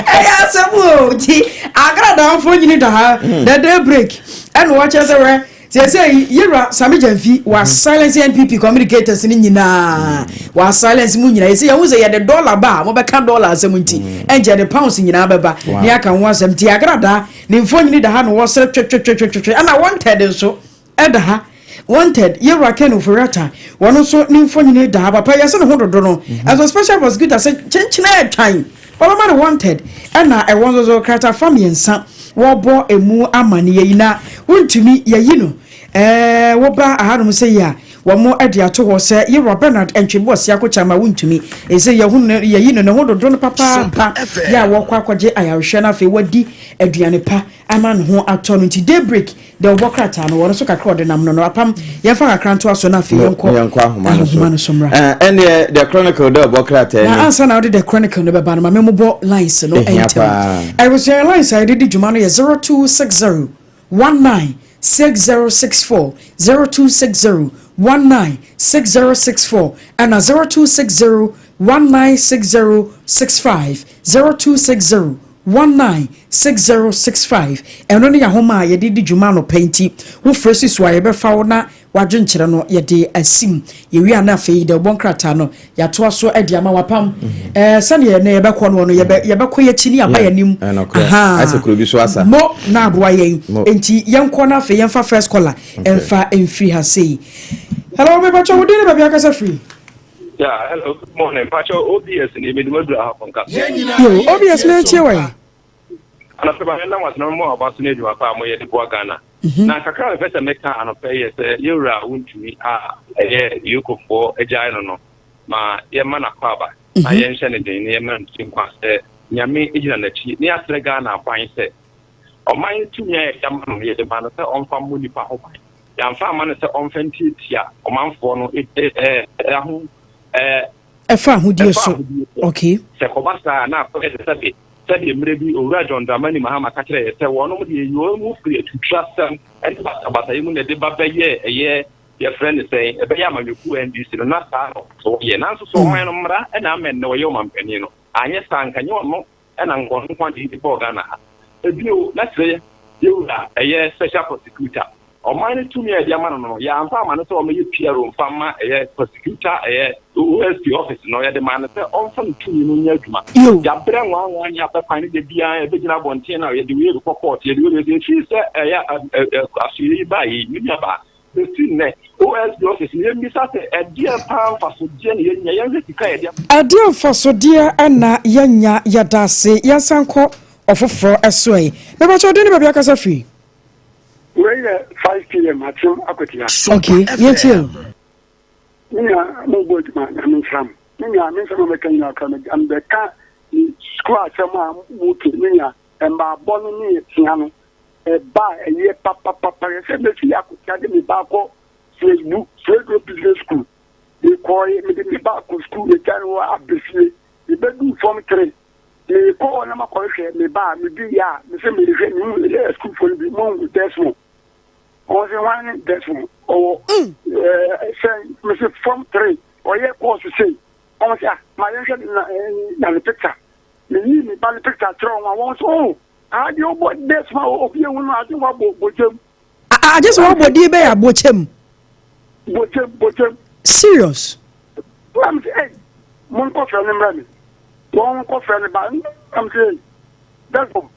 ya sabu ti agrada fo nyini da ha the day break ena wo kire se we say yira sami jamfi wa silence NPP communicators ni nyina wa silence mu nyina say ya say the dollar ba mo be ka dollar asem nti enje the pounds nyina beba ni aka ho asem ti agrada ni mfo nyini da ha no wo sere twetwetwetwe ana wanted nso eda ha wanted yira kenu furata wono so ni mfo nyini da ha papa ya se ne ho dodo no as a special prosecutor say chenchina e twan all man wanted ana e won so krata family nsa wo bo emu amane yi na wontumi yayi no wo ba aharum say ya wo mo ade ato ho se yira Bernard entwebo se akocha ma wontumi e say ya hu yayi no ne ho dodo no papa ya wo kwa kwaje ayahwe na fe wadi aduane pa ama no ho ato no nti daybreak de obokrata no wo so kakra de nam no apam ye fa kakra nto aso na fe yenko ahoma so mra ene the chronicle de obokrata na answer na the chronicle no be ba no ma memobo lines no enter I was your lines I did juma no 0260 19 6064 0260 19 6064 and 0260 196065 0260 196065 eno ne ya homa ye di djuma no penti wo fresi so ye be fa wo na wadwenkyere no ye de asim ye wi ana fe de bonkrata no ya to so ade ama wapam sane ye ne ye be ko no ye be ko ye chini aba ya nim ase kuro bi so asa mo na aboa ye enti ye nko na fe ye fa first caller emfa emfri ha sei hello me bacho wo dey be akasa free. Yeah, hello, good morning. Pacho, OBS in the middle of the Africa. Yo, OBS, let's hear why. And after my was no more about Sunday, Pam, where the Guagana. Now, Kakara, Vesta Mecca, and a pay, you're out to me, you could for a giant. Ma, your man, a quaba. I am sending the Yemen to Quaster, Yami, Indian, near Sregana, fine set. Or mine to me, Yaman, the man, on Family Paho. Yam Farman, on Fenty, or man for it. Efa hudie so okay se kobasa na ko ese sabi mrebi owura John Dramani Mahama ka kire se wono mo de yo mu free to trust them and bata yimu ne de baba ye friend say e be ya mameku NDC no na sa so ye na so man no mra e na men no yo mampani no anye sanka nye no e na ngon nkwa de po Ghana e bio na sire yewura ye special prosecutor o mine to me e dia man no ya amfa man so o me piero mfama e prosecutor OSP office no ya de man say on fam to me no nya aduma ya bra nwa anya pa pan de bia e be gina bonten na ya de we ko court ya de we de chi say ya asiri ba yi ni ba the thing ne OSP office ni mi sa say e dia pa fa so dia ne nya ya sika e dia adia fa so dia ana yanya yadase yasanko ofofro esoe me ba cho de ne ba bia kasa free. Where 5 p.m. at some Akotia. Okay, yes, you. Mina, no good man, I mean, from Mina, I mean, some of the Kenya coming, and the car squad, some moving, Mina, and my bonny piano, a bar, a year, papa, I said, let's see, Academy Bako, Facebook, Facebook Business School. They call it me back to school, the general, the bedroom form 3. me call na ma call me ba me bi ya me say me hwe me school for be mo that's one on the one that's one oh say me say form 3 or ye course say on say my na the picture me ba the picture throw one once oh I do boy that's my of you no I think what bojem I just want body be a bojem serious I'm saying mon ko fe ni me one ko fe ni ba I'm saying that's all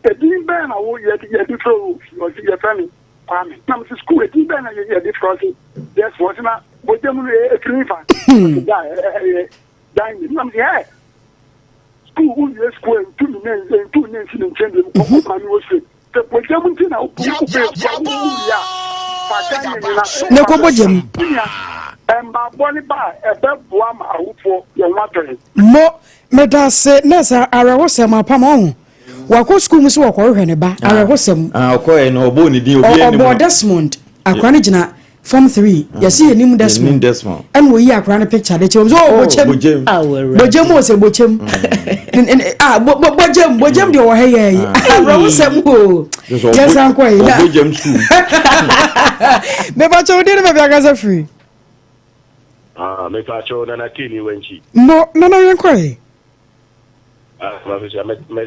e di be na wo ye di throw o di ye fe ni kwame na me school e di be na ye di throw yes what na bojem no e clean fa dan ni I'm saying school you school two men in change ko ma mi wo se te bojem ti na o ku ya ne ko bojem Emba boni ba ebe bua ma awufo ye watore mo medase nesa arewosem apam on wako school mu so wakohwe ne ba arewosem okoye no obo ni din obi eni obo Desmond akwa ne gina form 3 yesi enim Desmond en wo yi akwa ne picture de chem so bojem o se bojem bojem de wo heye arewosem o yes ankoye bojem school me ba cho de be agaza free me pacho na kini wenchi no yenkoi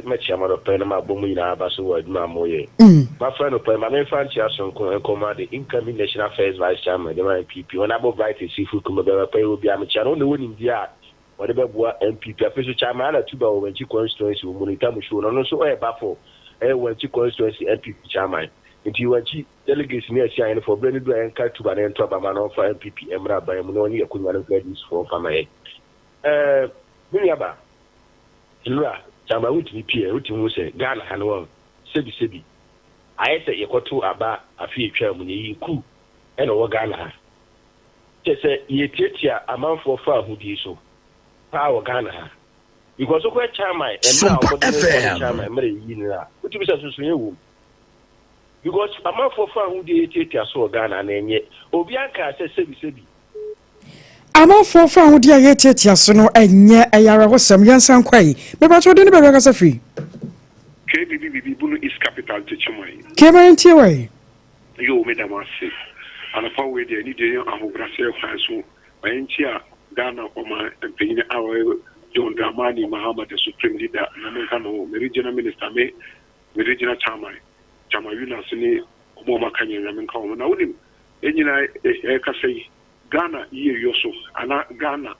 me chama do pena ma bomu ina abaso wad ma moye ma friend o pena me fan chia son ko command incoming national affairs vice chairman the MPP when abo right seafood kuma be pay obi am chia no woni ndia wode be boa MPP afiso chairman na tuba o wenchi constituency o monita mu show no so e bafo wenchi constituency MPP chairman nti wanchi delegates ni asia in for brand do enka tuba na ento ba ma no for MPP emra ba mu no ni akunwa no gradis for famaye Odehyieba Ilura chamba wuti pie wuti mu se Ghana hanwo sebi ayese yekoto aba afi etwa mu yi ku ena wo Ghana ha tese yetiatia amanfo fa ahudi so pa wo Ghana ha because ko chairman emra wo chairman emra yi ni la wuti bisa susu yewu because amanfo fa ahudi yetiatia so Ghana na enye obi anka se sebi amafo fa hodi a yetiatia so no enye ayara hosam yansan kwai me ba chode ne be ka safi KBBB bunu is capital techumai kema ntie wai yo madam ase ana fa we de ni de ahobrase kwan so bayentia Ghana oma empenye awe John Dramani Mahama the supreme leader na menka no regional minister me regional chairman Yuna sini omo makanye na menka na wonim enyina e ka sei Ghana ye yoso ana Ghana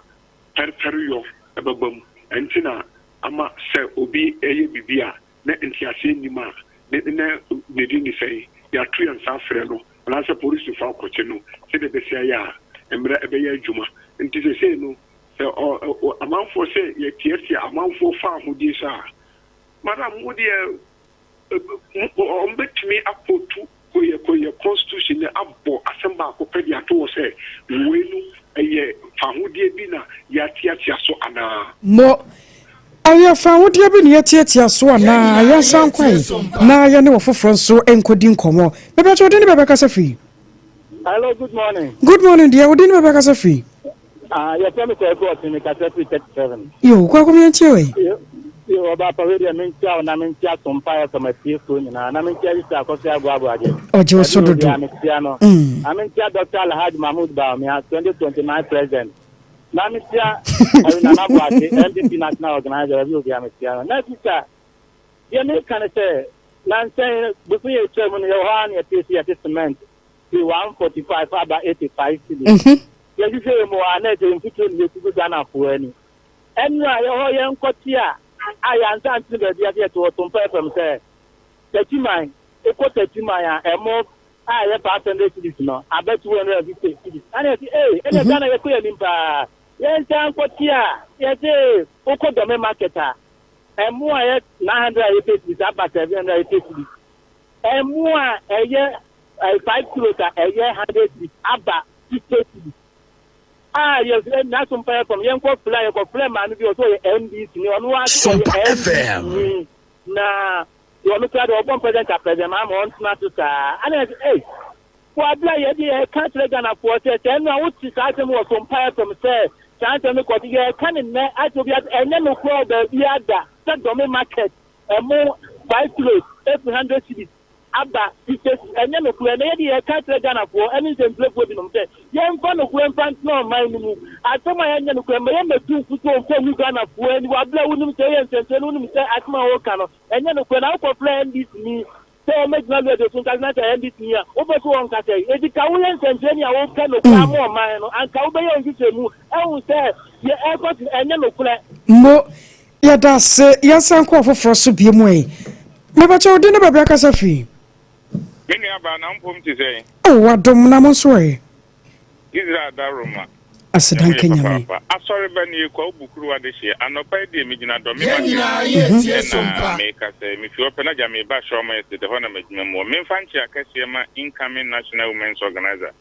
perperio ebabam entina ama se obi eye bibia na entiase nima ne medini sei ya tuan safre no na se police fa koche no se de besia ya emra ebe ya adwuma enti se sei no se amanfo se ye tietia amanfo fa hodi sa madam hodi ombetimi apotu koye constitution ne abbo asamba akopedi ato se wenu eye fahudie bi na yatiatia so ana mo aya fahudie bi na yatiatia so ana ya sankwai na ya ne wofoforo so enkodi nkomo bebe cho de ne bebe kasa fi hello good morning dear odi ne bebe kasa fi ya tell me ko ni kasa 37 yo kwa komi ntie we yo ba pa we de mentia na mentia Sompa Apam so nyina na mentia isa Akosua Agyeiwaa oje so dodo mentia Dr. Alhaji Mahmoud Baumi 2029 president na mentia na na boate MPP national organizer review ya mentia na sisa ye me kan say na say before you chairman you han ya PC assessment 145 about 85 cedis ye ji say mo ana je mfutu ni ku Ghana fo ani enu ayo ho ye nkotia ayanza anti be dia dia to Sompa Apam say techiman techiman ya emo aye pa 100 cedis no about 250 cedis ana say ene Ghana ye ko ye nimpa ye ntan nkotia ye say uko marketer emo aye 980 cedis about 780 cedis emo aye 5 kilos aye 100 cedis about 50 cedis yes, na Sompa Apam yen ko fly man bi o so NDC ni onu wa Sompa FM na yo no kwado obon president ma on na to sa ana for abla ye di e country Ghana for say no what ti sa tem o Sompa Apam say chance me ko ye kan ne ato bi enye no ko da bi ada se do me market mo 5 kilos 800 cedis aba enye no ko na ye di e ka tre Ghana for any temple for bi no say ye mfa no ko mfa no man mu atoma ye no ko me ye metu futo mfa mu Ghana for ni wa bla wonu say ye nsente no nu say atoma wo ka no enye no ko na ko plan this ni say make na do so ka na say this ni a wo be so on ka say e di ka wo ye nsente ni a wo ka no ko am man no an ka wo be ye nsente mu e wu say ye e ko enye no ko mo ya da se ya san ko foforo so bie mu e me ba che odi ne ba bia ka sa fi Many about Nampum to say, oh what dom na mo so e Israel Daruma. asedan Kenya me Asare Bani ko bukuru ade hye anopa de me gina do me Sompa make say me fi open aja me ba show me de ho na magina mo me fanchi akase ma incoming national women's organizer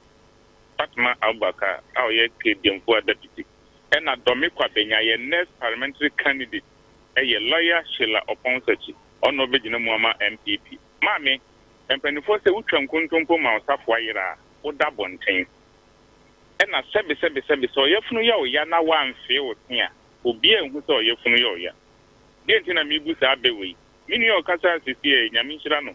Fatma Abubakar aw ye kedemfo deputy and na do me kwa benya ye next parliamentary candidate ye lawyer Sheila Oponsachi ono be gina mo ma MPP mame empanifo se wutwam kuntumpo ma osafo ayira oda bonten ena sebe so yefunu ya o ya na wanfe o tia obi enhu so yefunu ya o ya de ntina mi bu sa abewe mini o kasa sisi e nyame nhira no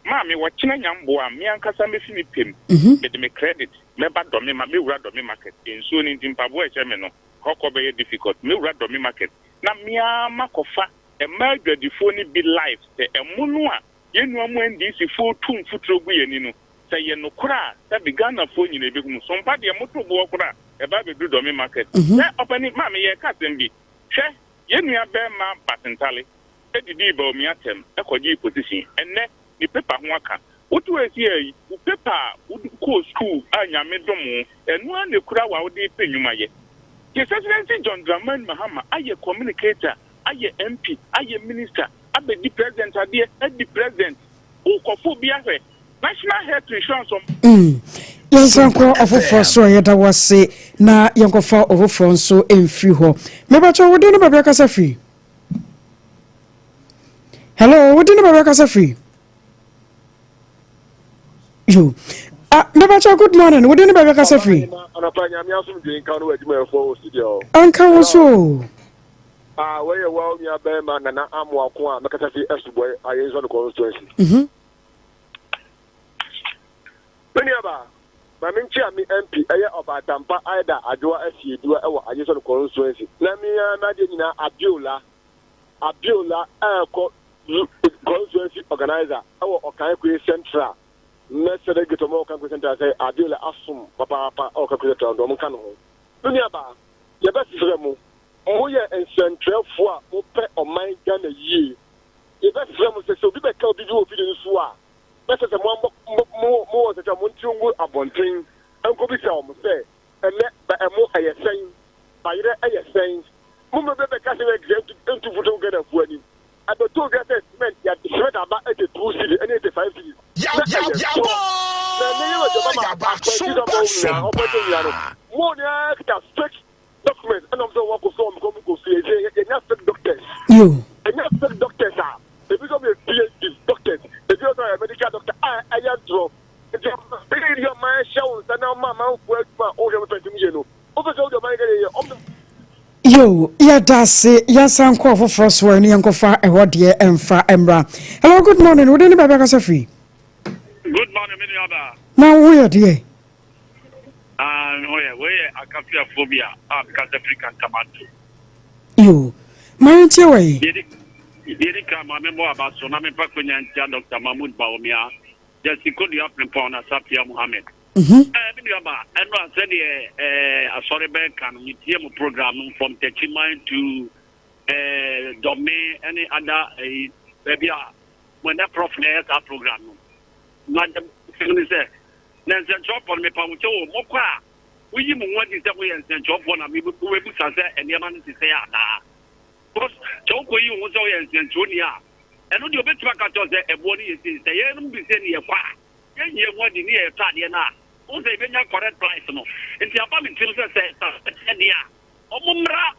ma me wo kina nyambo a me ankasa me fini pem me me credit me ba do me ma me wura do me market enso ni ntimpabo e che me no kokko be difficult me wura do me market na me amakofa e ma adwadifo ni be life te emunu a yenu amu ndc fo tum futuro gu yeni no say ye no kura say be Ghana fo nyina be hu sompa de moto bo kura e ba be do do me market say opani ma me ye kasem bi hwe yenu abe ma patentale e didi ba omi atem e koji position enne ni paper ho aka wotu esi yi u paper ko school anya me domo enu an kura wa wo de penwuma ye ye presidency John Dramani Mahama aye communicator aye MP aye minister abe di president ade the president ukofo bi ahwe national health insurance yes anko ofofo so ye da wase na yankofa ofofo nso emfi ho me ba cho wodi no ba ka sa fi hello wodi no ba ka sa fi yo me ba cho good morning wodi no ba ka sa fi anapanya mi asum din kan no adima efo studio anka wo so where well me abema nana amwa ko a mekata fi esuboy ayezo no constituency Beniaba ma minchi ami MP eye obatampa aida Adwoa Asare Apam ewo ayezo no constituency na mi na de nyina Abiola ko constituency organizer ewo okan ko central mesere getomo okan ko central say Abiola asum papa okan ko central ndo nka no Beniaba ye besire mu moye ensentrefo a mope oman Ghana yie ye besire mu se obi be ka obi wo fi de so a bese se mo se ta mo ntungu abontin enko bi se o mo se ele ba emo ayesen ba yire ayesen mo me be ka se exam to futo Ghana fu ani abeto ga se cement ya cement aba 82 cedi and 85 cedi ya na ne yo je mama ba so na obodo ya no mo ne ka fake document and also work so me go see you na fake doctors you and na fake doctors are they become a PhD doctors they go to a medical doctor I am drop it's your man shows and now mama work for all your person you know over the man yo ya da se ya san ko ofofo so ni yankofa ehode emfa emra hello good morning wodi no ba ka sa fi good morning me aba na wo ye de we akafia phobia because African tomato yo my tie we Yedi kama membo abaso na mempa kwenya ntia Dr. Mahmoud Baomia just ikodi apempa na Safia Muhammad me aba eno said Asare can meet mu program from Techiman to Dome any other baby when that prof na program na dem say na nsencho pon me pa mu che wo mokwa uyi mu wadi se wo nsencho pon na me bu we bu sa se eniema no se ya because choko yi wo so ye nsencho ni a eno de obetu aka to se ebo ni yesi se ye no bi se ni ye kwa ye nye wadi ni ye tade na o se be nya correct price no enti aba mi tim se se dia omumra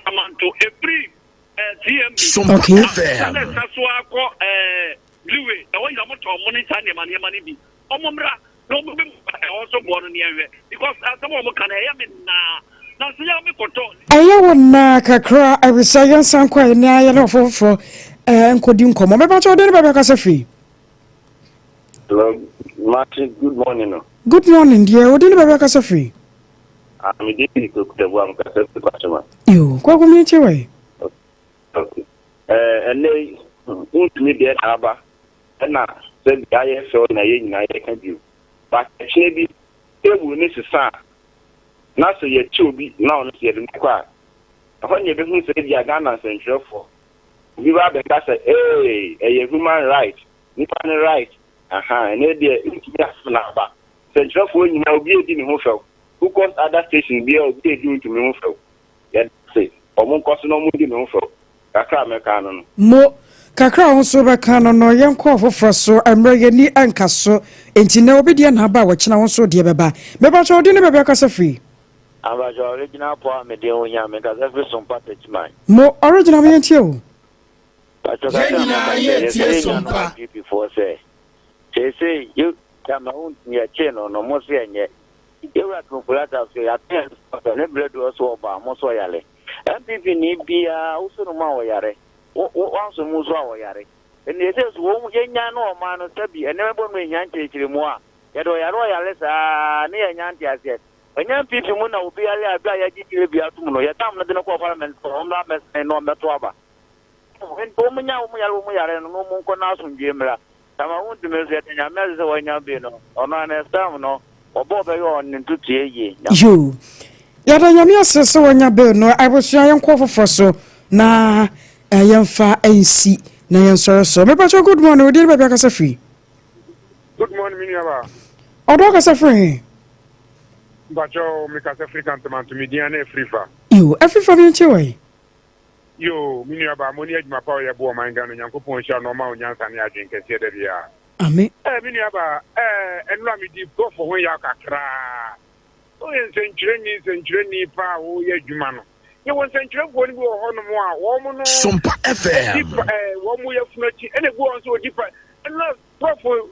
amanto every TMB okay so akọ Blueway e wo ya moto monitor ne mane bi omumra no be also born ni enwe because some of can hear me na na se ya me koto aya wona kakra awisa yansan kwa na ya no fofo enkodi nkomo me ba cho de ne ba ka safi. Hello, Martin, good morning. No. Good morning, dear. Odi ne ba ka safi. I'm the Adwoa Asare Apam. Yo, kwa community way. Okay. And they want me there aba. And now said the IFL na ye na ye can do. But actually they will necessary. Na so ye chubi now no se dem kwa. When you be who say the Ghana central for. We were be ka say a human right. Nipa right. Aha, and they na ba. Central for you na obi edi ni ho fel. Who cost other station be or they doing to me ho fel. Yeah, say. Omon cost no mo di me ho fel. Kakra me ka no. Mo kakra on so be kan no yenko foforo so amrege ni anka so enti na obedi na ba wo kina won so de beba me ba cho de ne beba ka safi. Abajo original power me de onya me ka safi Sompa man. Mo original me entie o. Sompa before say you come on your channel no mo say nye. You are complete so ya ten ne bread also ba mo so yale. MPP ni bia uso no ma wo yare. Wanso mu so wo yare. Ene ese so wo yenya no ma no tabi ene mebo no enya nchekire mu a. Ye do yare o yare sa ne enya nti ase. Enya MPP mu na obi yare abia ya gigire bia tum no ye tam no de no ko parliament so on na mes no meto aba. En bo mu nya wo mu yare no mu nko na aso ndwemra. Tama hu de me so enya me se wo nya bi no. Ono na stam no obo be yo on ntutu eye. Yo. Ya da nyame asese wonya be no abosua yenko foforo so na yemfa ensi na yensoro so me pacho good morning odi be ka safi. good morning miniaba Odo ka safi bacho me ka safi kan to media na afrifa yo afrifa bi nche we yo miniaba moni adwuma pa ye bo man ga no nyankopon sha no ma onyansa ne adwen kese de bia amen miniaba enura mi di go for when ya kakra o yen senchire pa o ye adwuma no ye won senchire go ni wo ho no mo a wo mo no Sompa FM wo mo ye funachi ene go on so dipa na profo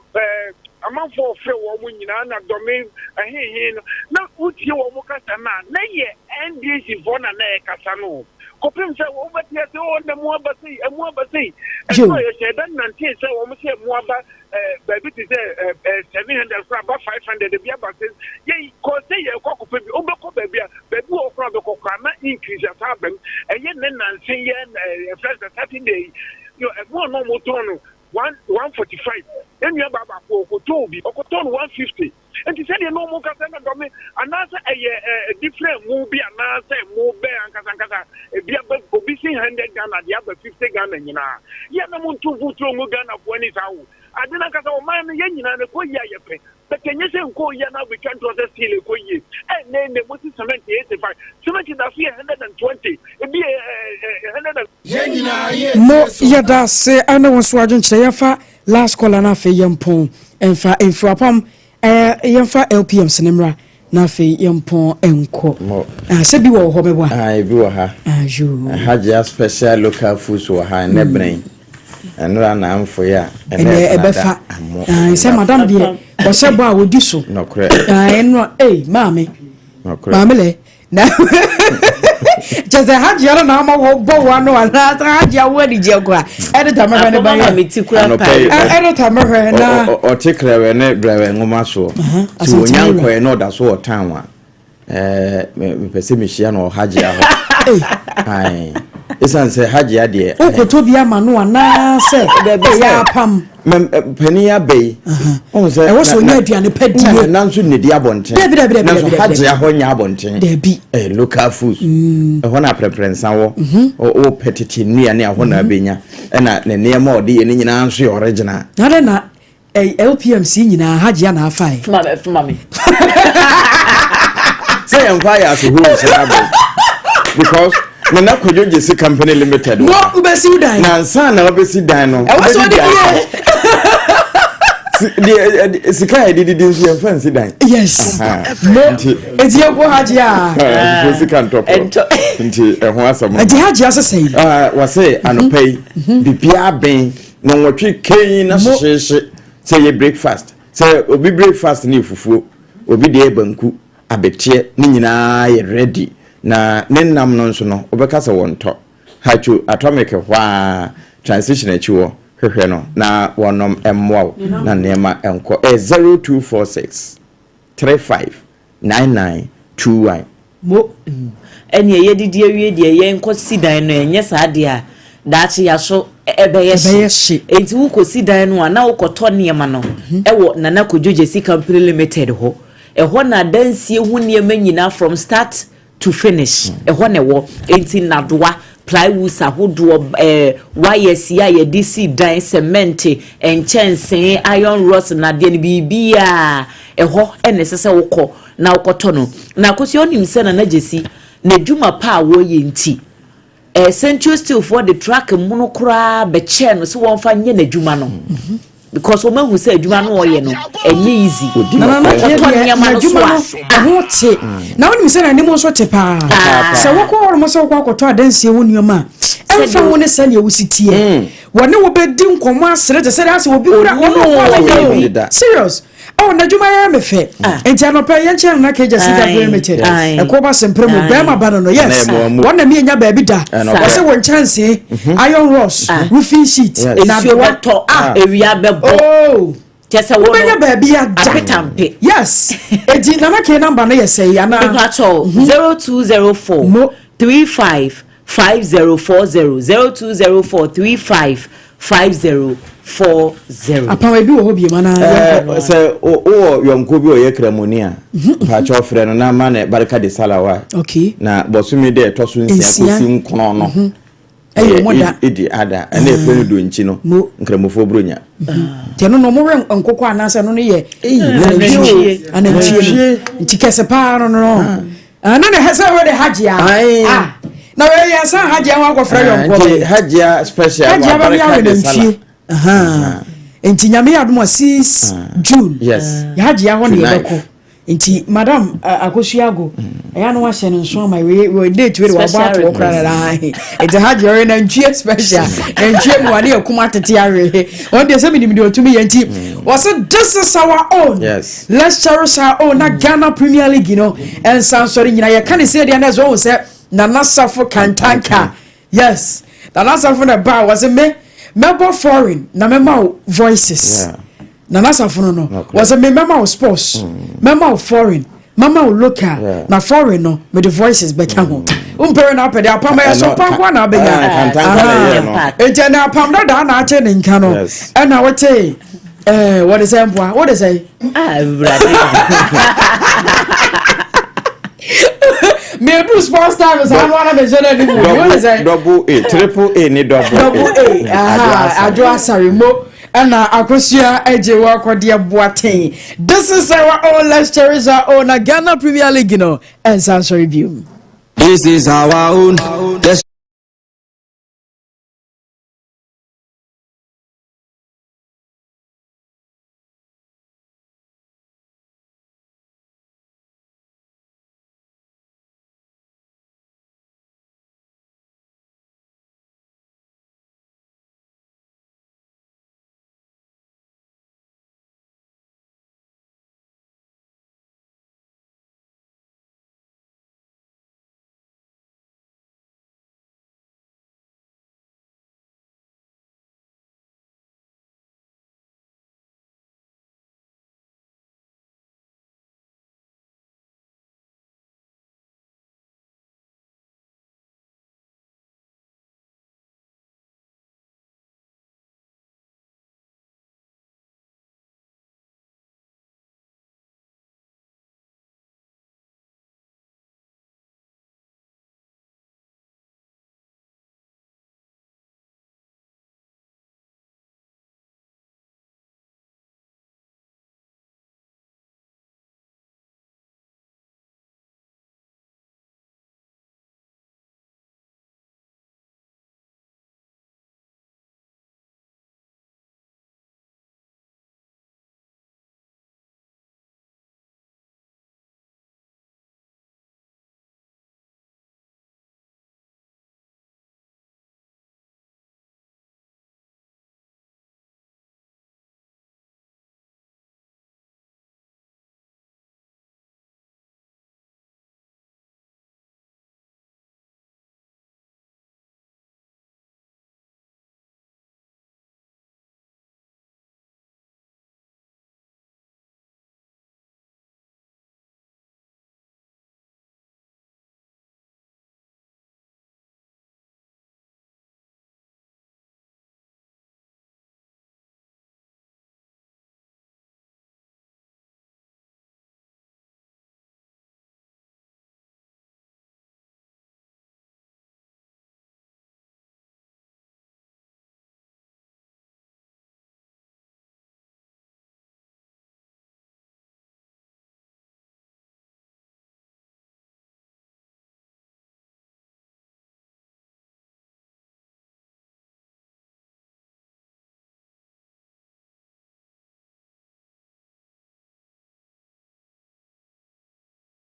amanfo fe wo mo nyina na domain ahehe no na utie wo mo kasa na ye NDC for na kasa no kopim se wo batie se o na mo abasi so ye se dan nanti se wo mo se mo aba baby ti se 700 fra ba 500 de bia ba se ye ko se ye ko kopim o be ko baby o fra be ko kwa na increase ata bem ye ne nanti ye first Saturday yo e mo no mo to no 145 and you baba ko tobi o ko ton 150 and you said you no mo kasa na do me anasa a different movie anasa mo be ankasa e bia obi 100 Ghana dia ba 50 Ghana nyina ye na mo ntu futu mo Ghana ko ni sawo adina kasa o man ye nyina ne ko ya ye pe bekenye se nko ya na we can to the seal ko ye ne mo 85 cement da 120 e bi 100 mo yada se ana won so adwen kire yefa last call na fe yempon enfa apam yemfa LPM sinemra na fe yempon enko se bi wo ho mebo bi wo ha ajo haja special local foods wo ha ne brain enra na amfo ya ebefa se madam de wo se bo a wodi so no kre enro mami no kre mami le na Jose haji ara na ma wo bo wa no na haji awo di je kwa editor me ne ba ya editor me na o tikra we ne brewe ngoma so ti onyanko e no da so o tan wa me pese me hia no haji aho ai isan se haji ade o to bia ma no na se ya pam pani ya bei on se e wo so nya aduane padie na nso ne di abonten na so haji aho nya abonten de bi local foods e ho na preference wo o petiti nua ne aho na benya na ne nema odi ye nyina nso ye original na LPMC nyina haji na afai fuma me say empire so who is because na Kodie Jesi company limited no ubesi udan na nsa na obesi dan no e waso de sika didi nso ye fancy dan yes no eti ego haji a sika ntop nti e ho asam eti haji asesei wase anopai bibia ben no nwotwe kei na hyehyehye say ye breakfast say obi breakfast ni fufuo obi de banku abetie ni nyina ye ready na ne nam no nso no obeka se wonto hachu atomic hwa transition achi wo hwehwe no na wonom emmoa na nema enko 0246 35 9921 mo ene ye didi awie de ye nko sidan no enye saade a daachi ya so ebeye shi enti wo ko sidan no na wo koto niema no ewo nana kojoje si company limited ho eho na dansie hu niema nyina from start to finish eho ne wo enti nadoa plywood ahodo wires ya ye DC dan cement enchense iron rods na de bibia eho ene sese wo ko na wokoto no na kosi onim se na jesi na dwuma pa wo ye nti Central Steel for the track monokra be chair no so won fa nye na dwuma no because woman who say dwuma no oye no enye easy na dwuma no ahote na wonim se na nimo so te pa se woko ormo se woko akoto adansie wo nuoma emfa wo ne se ne wusitie wone wo be di nkomo asere te se da se obi wura ono serious oh na dwuma ya mefe enti anopa ye nche na keja sika pre meche ekoba sempre mo be ma bano no yes wona me nya ba bi da wo se won chance iron rods roofing sheet na do wato ewia bebo oh just wo nya ba bi ya apetampe yes enti na ke number no yesey ya na 0204 35 5040 0204 35 5040 Apam ebi wo bi mana se o yonko bi o ye kremonia pa cho frɛ no na ma ne barka de salawa okay na bosumi de toso nsia kosi nkono no ayo moda edi ada na efre no do nchi no nkremofo bronya te no mo re nkokɔ anase no ye anantwie nti kese pa no na ne hesa we de hajia na we ya san hajia wa ko frɛ yonko hajia special hajia ba ya we nantwie enti nyame adom 6 June yes hajia ho ne yebeko enti madam Akosua go eya no wa hye nso ma we date we wa ba to okra na enti hajia we nantwie special nantwie mu ade akuma tete awe on dey say me nim de otumi ye enti was this is our own yes let's cherish our own na Ghana Premier League you know and sansori nyina ye kan say dey na so say na nasafo kantanka yes na nasafo na ba was me member foreign na member voices na nasafo no was a member sports member foreign mama local na foreign no with the voices back home umpere na pede apam ya so pankwa na benya ente na apam dada na ache ne nka no e na wote what is empwa what is say me do sports time is how one be jona ni what is say double A triple A ni double A Adwoa Asare mo ana Akosua Agyeiwaa Kodie boaten this is our own let's cherish our own Ghana Premier League no and Sansori review this is our own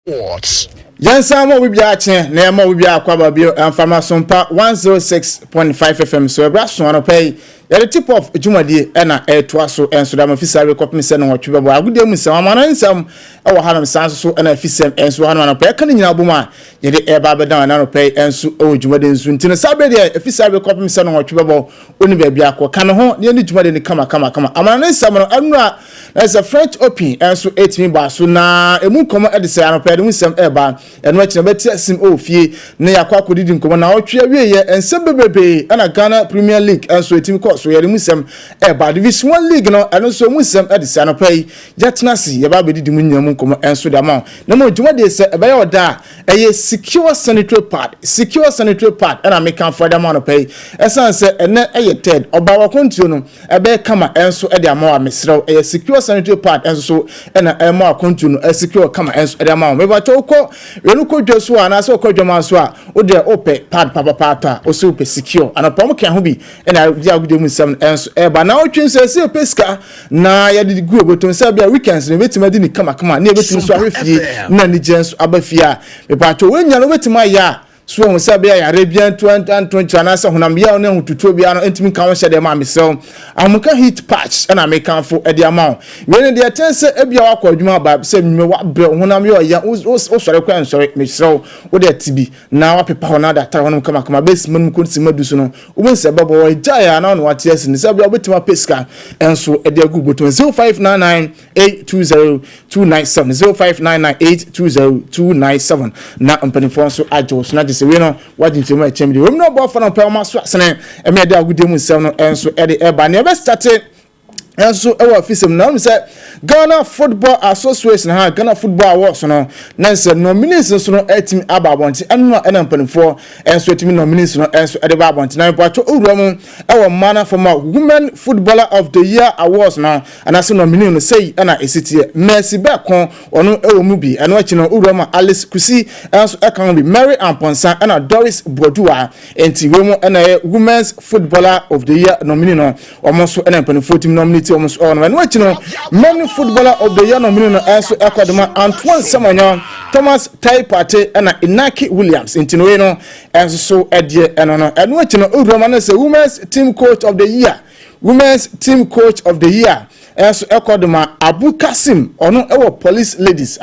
Sports. Yansa mo bibia ache na mo bibia akwaba bio amfama Sompa 106.5 FM so ebra so anopay the tip of Jumadi ena to so enso da mafisa recop me se no hotwe bebo agudie mu se amana nsam e wo hanam sanso so ena fisem enso hanam anopay kan nyina boma ye de eba bedan na anopay enso o Jumadi nsu ntine sabe de afisa recop me se no hotwe bebo oni ba bia ko kan ho ne ni Jumadi ni kama amana nsam no anura as a French Open enso 8 ba so na emu komo e de se anopay de nsam eba eno akina beti asim o fie na yakwa kodidi nkomo na otwe awie ye ensem bebebe ana Ghana Premier League enso etim ko so yere musem ba Division 1 League no eno so musem e de se anopay yatenasi ye ba bedidi munyam nkomo enso da ma na mo dwuma de se ebe ye oda eye secure sanitary pad ana make for da ma anopay esan se ene eye ted oba wa kontuo no ebe kama enso e de ama wa mesrew eye secure sanitary pad enso so ena ema wa kontuo no secure kama enso e de ama me ba toko kodwo so ana so kodwo ma so a o de ope pad papa o so ope secure ana pom kan ho bi na dia gude mu sam enso ba na o twin se peska na ya de gu oboton se bia weekends ne betima di ni kama na e betim so ahwefie na ni jenso abafia me pa to wenya no betima ya so won se bia ya Arabian 2020 na se honam ya no hututuo bia no entimi kan wo hye ma mesel amuka heat patch na me kan fo e de ama we de tense e bia wa kwadwuma ba se me wa bre honam ya o sore kwa sore mesel wo de tibi na wa pepa ho na da tara honam kama base man ko nsi madu so no wo se babo wo ja ya na no wate ase ni se bia obetima peska enso e de agu boton 0599820297 0599820297 na ampanifo so ajo so na se we no wajinche ma chemdi we no bo fa no pe ma so asene e me de agude mu nsem no enso e de eba na e be start enso e wa office na no se Ghana Football Association Ghana Football Awards no na se nominees so no etim ababonti eno na mpanifo enso etim nominees no enso e de babonti na pacho owuram e wa mana for Women Footballer of the Year Awards na anase nominee no sei na esitie Mercy Bekon ono e wo mu bi eno achi no owuram Alice Kusi enso e kan bi Mary Amponsa na Doris Bodua enti we mu na Women's Footballer of the Year nominee no omo so na mpanifo tim nominee omo so ono eno achi no Men Footballer of the Year nominee enso ekwadema Antoine Semanyo Thomas Taipate na Inaki Williams intino no enso so edie eno achi no owuram na se Women's Team Coach of the Year enso ekwadema Abu Kasim ono ewo Police Ladies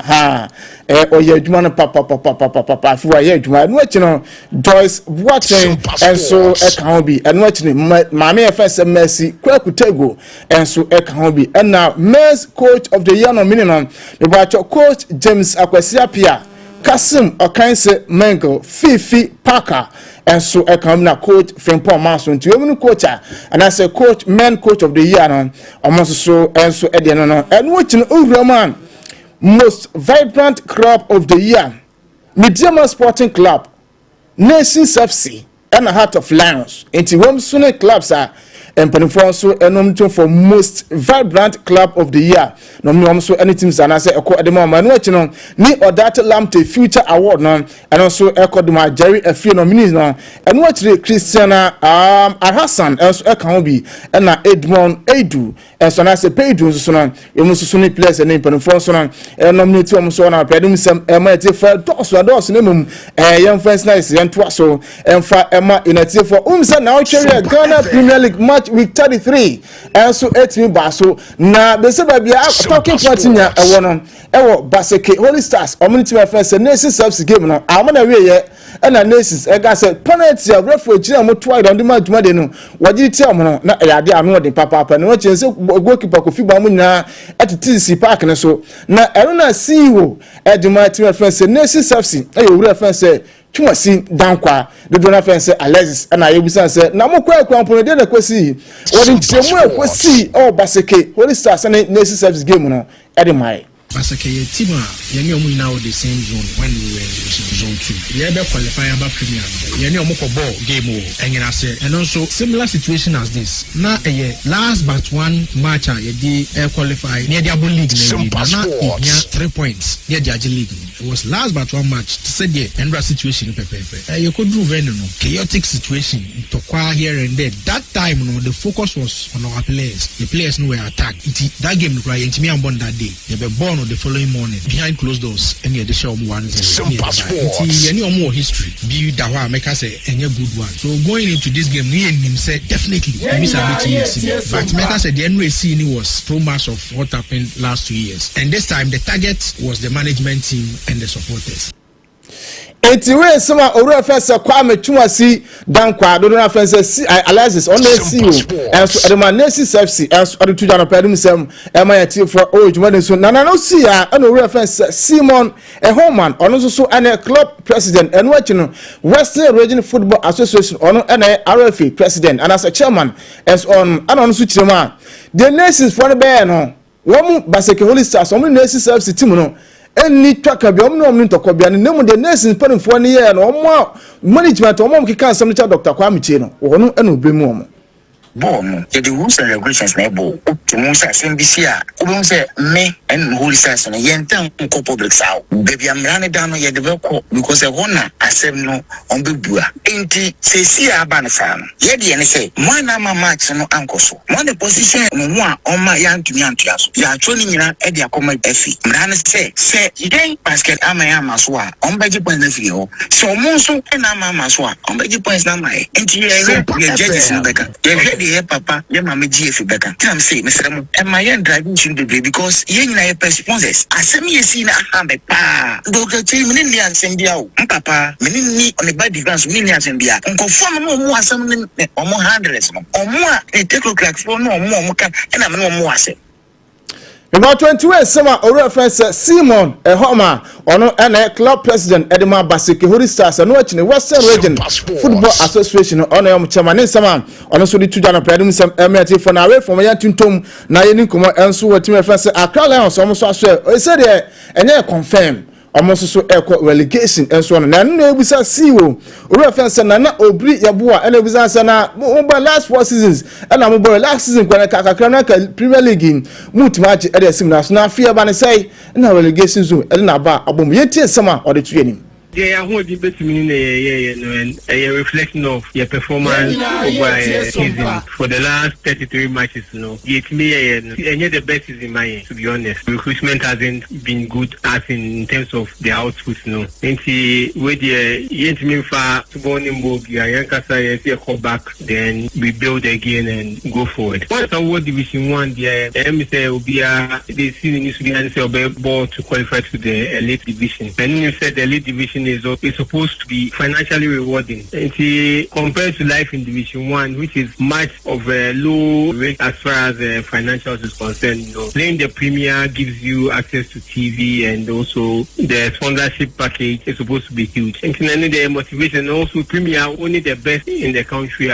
oye adwuma no papa afuwa ye adwuma eno achi no Joyce Boateng enso eka bi eno achi no maame efese Mercy Kwakutego enso eka bi na Men's Coach of the Year nominee no mebacho Coach James Akosua Agyeiwaa Kasim Okanse Mengo Fifi Parker enso ekam na Coach Frimpong Manso nti emu coach and as a coach men coach of the year no omonso so enso e de no enu chin owuraman most vibrant club of the year Medium Sporting Club Nations FC and Heart of Lions nti wom so ne clubs are empanifo so enom to for most vibrant club of the year no me so any teams and say eko edema ma no achi no ni Odate Lamte Future Award no and also eko de ma Jerry Afie nominees no eno achi Christiana Hassan also eka bi na Edmond Edu enso na se Pedro so no emu so ne players na empanifo so no nominate om so na pedum sem ma eti fa dos na mum yem fans nice yen to so emfa ema inati for umsa na ocheri Ghana Premier League match week 33 enso etimi baso na bese ba bia talking point nya ewo no ewo Baseke Holy Stars community fans Nations FC game no amana we ye na Nations ega se penalty referee na moto ida ndi maduma de no wagi ti am no na yade anu de papa no chense goalkeeper ko fiba mu nyina TTC Park ne so na ero na CEO eduma team fans Nations FC ewura fans Tumasi dankwa dodo na fense Alexis na yebusan se na mokwa kwampo de na kwasi wodi ntiemu akwasi Baseke Holy Stars na Nations Service game no ede mai Baseke ye team ye ne omu na the same zone when we were in zone 2 ye be qualify aba premier ye ne omu ko ball game o enyina se and also similar situation as this na last but one match ye di qualify near the league na 3 points near the league. It was last but one match to say the end situation you could do very chaotic situation to acquire here and there. That time the focus was on our players. The players were attacked. That game right me and born that day. They were born on the following morning behind closed doors any additional 1-0 any more history be Dawa make us a good one. So going into this game me and him said definitely miss a bit yes, but make us the NRC was pro match of what happened last 2 years, and this time the target was the management team and the supporters. Eti we sama owura fense kwa metwasi dankwa do na fense Alexis on the CEO and so the man Nesi FC and so the two jana pedum sem e ma yati for ojuma so na no see ya and owura fense Simon Ehoman ono so and club president and watch no Western Region Football Association ono and RFA president and as a chairman as on and ono so chirema the Nations for the bear no wo baseke Holy Stars on Nesi FC team no any twaka bi omno ntoko bia nemu de nurses panfo ne ye no omo management omo kika asem cha Dr. Kwame Chie no wono ena obemu omo Bom, the rules and regulations na ebo to Musa Sembisia ubum se me and Holy Stars no yentan ko public saw baby amrane dan no ye de beko because e hona asem no on bebua enti sesia aba na sam ye de ne say mo na ma match no ankoso mo the position no mo a on ma yantumi antuaso ya twoni nyina e de akoma afi mrane se den basket ama so a on beji points na fi ho so mo so na ama so a on beji points na mai enti ye judges no beka ye papa ye mama GF beka time say Mr. Mo and my driving should be because ye nyina ye sponsors asem ye si na ambe pa Dr. Chie me ni ansem bia o papa me ni on the bad defense me ni ansem bia nko form no mo asem ni omo handlers no omo a e take crack for no omo ka na me no mo asem About 21 summer or reference Simon Ehoma ono and club president Edema Basike Holy Stars and watching the Western Region Football Association ono chairman sama ono so di tujana predum sam emeti for na away from yantuntom na yeni komo enso wetim reference Accra Lions omo so aso e say dey enye confirm almost so relegation and so on. And no bisa CEO. Reference na obri yabuwa and bisa na last 4 seasons and I'm last season when I Premier League in match at the seminars. Now fear ban say na relegation zone and na ba abom yeti sama or the training. Yeah, I want to be a reflection of your performance over season for the last 33 matches. It's me and the best is in my, to be honest. Recruitment hasn't been good as in terms of the output. And with the far to born in Bogia, I call back, then we build again and go forward. Once I won Division 1, the MSA will be the season needs to be answered ball to qualify to the elite division. And you said the elite division is supposed to be financially rewarding. Compared to life in Division 1, which is much of a low rate as far as financials is concerned. Playing the Premier gives you access to TV and also the sponsorship package is supposed to be huge. And the motivation also Premier only the best in the country.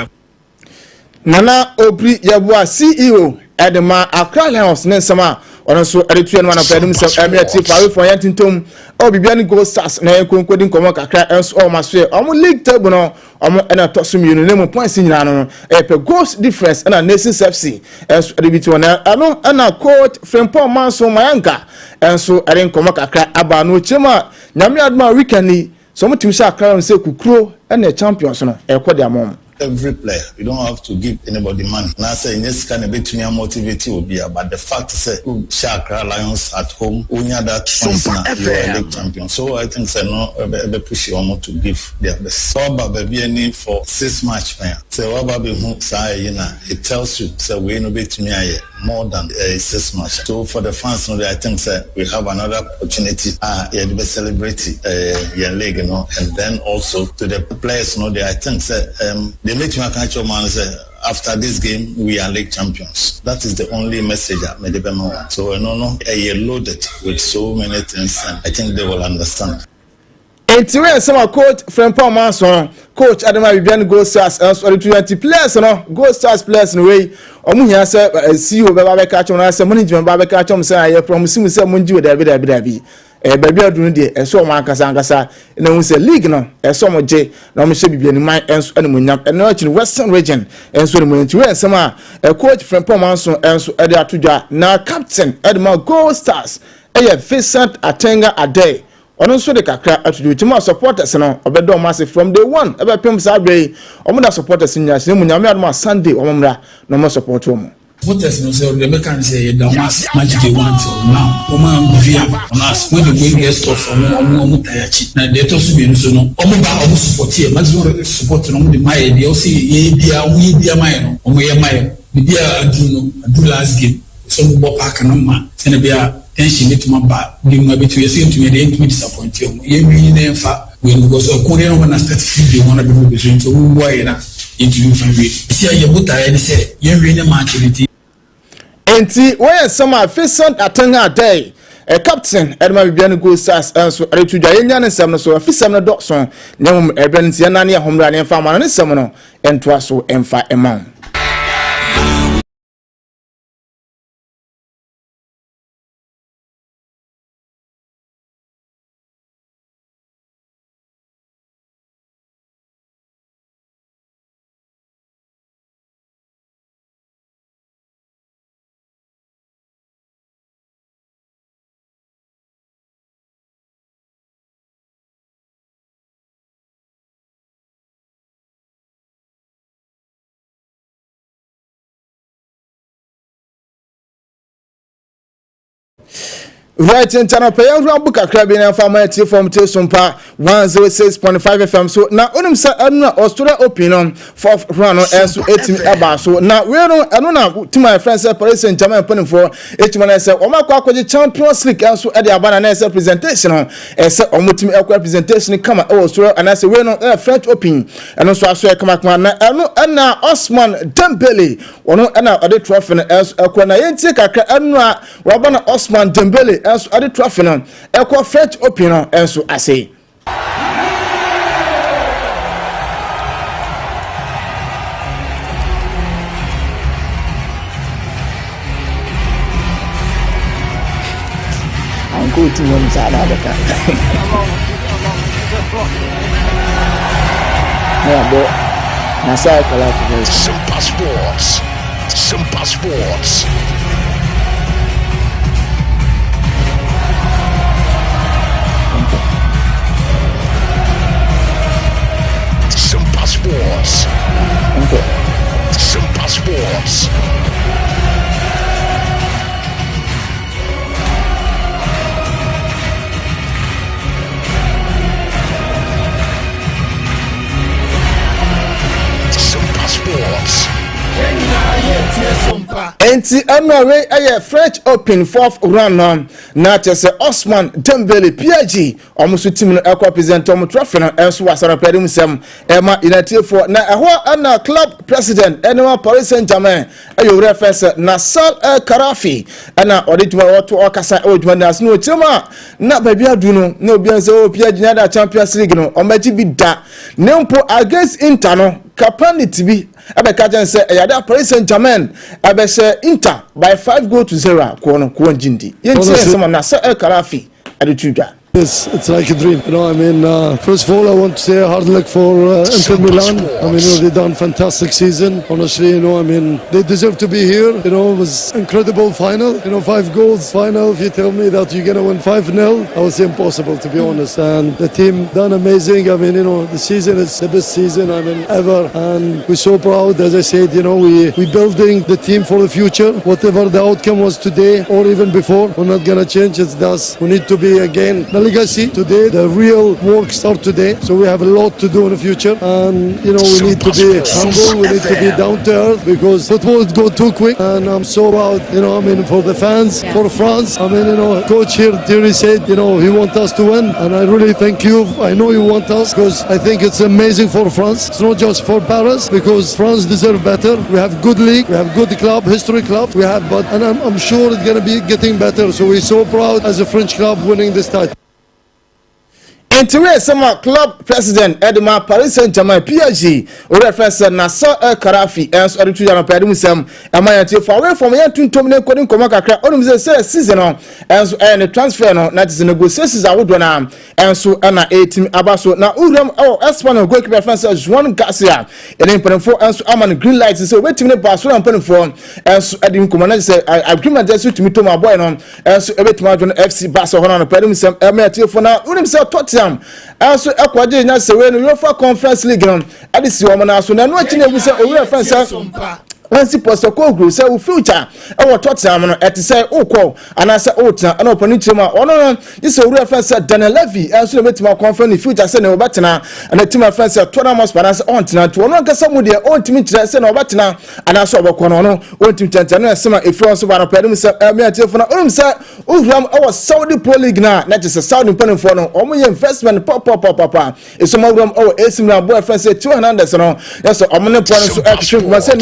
Nana Obri Yabua CEO Edema Accra Lions Nensama ono so eretuan wana pedum sem emeti fawe for yantintom obibiani Gold Stars na enkodin komo kakra enso o maso omo league table no omo ena tosum yunu nemu points nyina no pe goals difference na Nations FC enso edebiti wana ano na coach Frempong Manso Mayanka enso eren komo kakra aba no chema nyame adma weekend so mo timisha akra se kukuro na champions no ekode amom. Every player, you don't have to give anybody money. Now say yes, can a bit to motivate you be, but the fact is Accra Lions at home, only that points you are league champion. So I think say no, be push you almost to give their best. So baby any for 6 match player. Say what baby who say it tells you say we no bit me more than 6 match. So for the fans, I think say we have another opportunity. Yeah, to celebrate your league, and then also to the players, I think say they make me catch your man say after this game we are league champions. That is the only message I made them want. So I loaded with so many things and I think they will understand. Etiwe sama coach Frempong Manso coach Adama Bibian Gold Stars and 20 players Gold Stars players no way omu hia say CEO baba be catch on say management baba catch on say I promise me say munji we dabi baby adunu de enso mo ankasa na hu say league no enso mo je na mo hye bibiani man enso ene mo nyam ene achi Western Region enso ene mo nti we ensema coach Frempong Manso enso ede atodwa na captain Edma Gold Stars Vincent Atenga Ade ono so de kakra atodwa tima supporters no obedo massive from day one ebe pem sabre omo da supporters nya se mo nyam adoma Sunday omo mra no mo support omo supporters no say the can say the mass magic they want now o ma via us when the going get stuff omo tayachi na they to so be so no omo ba omo support here maximum support no the my dey o say ye dia we dia my no omo ye my dia adu last game so mo bo park na ma se na bia tension it ma ba di ma be to you see to me dey disappoint you ye wi na fa when because okure no na start video one be so why na into family see ye buta ye say ye wi na match it enti when some efficient atanga day a captain Edma Bibian go sas so retuja yenya ne sem no so afisem no dɔso nyam ebentia na ne homra ne fa ma ne sem no entoa so emfa emam right in channel pay and book a crab in farmer from Sompa 106.5 FM so now onum say Australia opinion for run as 18 aba so now we no na to my friends say Paris Saint-Germain putting for 18 say o makwa akwaje Champions League also e dey abana na say presentation e say o mutimi ekwa presentation come Australia and I say we no French opinion and so aso e come na na Osman Dembele ono na ode trophy na ekwa na yenti kakra enu a wabana Osman Dembele as other traffic on equal French opinion and so I say I'm going to one side of the car. Yeah, but Nasai Kalaf Sompa Sports. Sompa Sports. Enti anore aye French Open fourth round na chese Osman Dembele PG omuso team no ekwa present omo trophy no enso wasara pedum sem ema United for na eho ana club president enwa Paris Saint-Germain ayo reference na Sal El Karafi ana odituma woto okasa odituma na no chema na babia adu no na obi anse o PG na da Champions League no omaji bi da nempo against Inter no capacity bi abeka jense yada Paris Saint-Germain abese Inter by 5-0 ko njindi yenti someone na Sal El Karafi adituga. It's like a dream. You know, I mean, first of all, I want to say hard luck for Inter Milan. I mean, they've done a fantastic season. Honestly, you know, I mean, they deserve to be here. You know, it was incredible final. You know, 5 goals final. If you tell me that you're going to win 5-0, I would say impossible, to be honest. And the team done amazing. I mean, you know, the season is the best season, I mean, ever. And we're so proud, as I said, you know, we're building the team for the future. Whatever the outcome was today or even before, we're not going to change. It's us. We need to be, again, legacy today. The real work starts today, so we have a lot to do in the future, and you know we need to be humble, we need to be down to earth, because football go too quick. And I'm so proud, you know, I mean, for the fans, for France. I mean, you know, coach here Thierry said, you know, he wants us to win, and I really thank you. I know you want us, because I think it's amazing for France. It's not just for Paris, because France deserve better. We have good league, we have good club, history club, we have, but and I'm sure it's gonna be getting better. So we're so proud as a French club winning this title. Interior Summer Club President Edma Paris Saint-Germain PSG or reference na Sal El Karafi and other 2 year pedum sem amayante for away from yan tuntom ne kodin koma kakra onum say season on and the transfer no that is negotiations awodo na and so na 18 abaso na uram Espanyol goalkeeper reference Juan Garcia and then for and so am green light say wetin ne pass and pen for and so edim koma say agreement just to me to my boy no and so ebetima FC Barcelona pedum sem amayante for na unim say Tottenham also ekwaje nya se we no UEFA Conference League no ade si o na so na no achi na bu se o we fan Once post ko group say we future e wo Tottenham no et say ukọ anase otra na opani chima ono this owura fan say Daniel Levy enso metima confirm future say na obetena na team fan say Tottenham Spurs ontena to ono kasa mu de ontimi kire say na obetena anase obekọ no ontimi tenta na sema efro so ba no pedum say me atefo na say uhram our Saudi Pro League na just Saudi panfo no omo ye investment pop eso mawram our AC Milan boy fan say 200 no yes omo ne pon so extra kuma say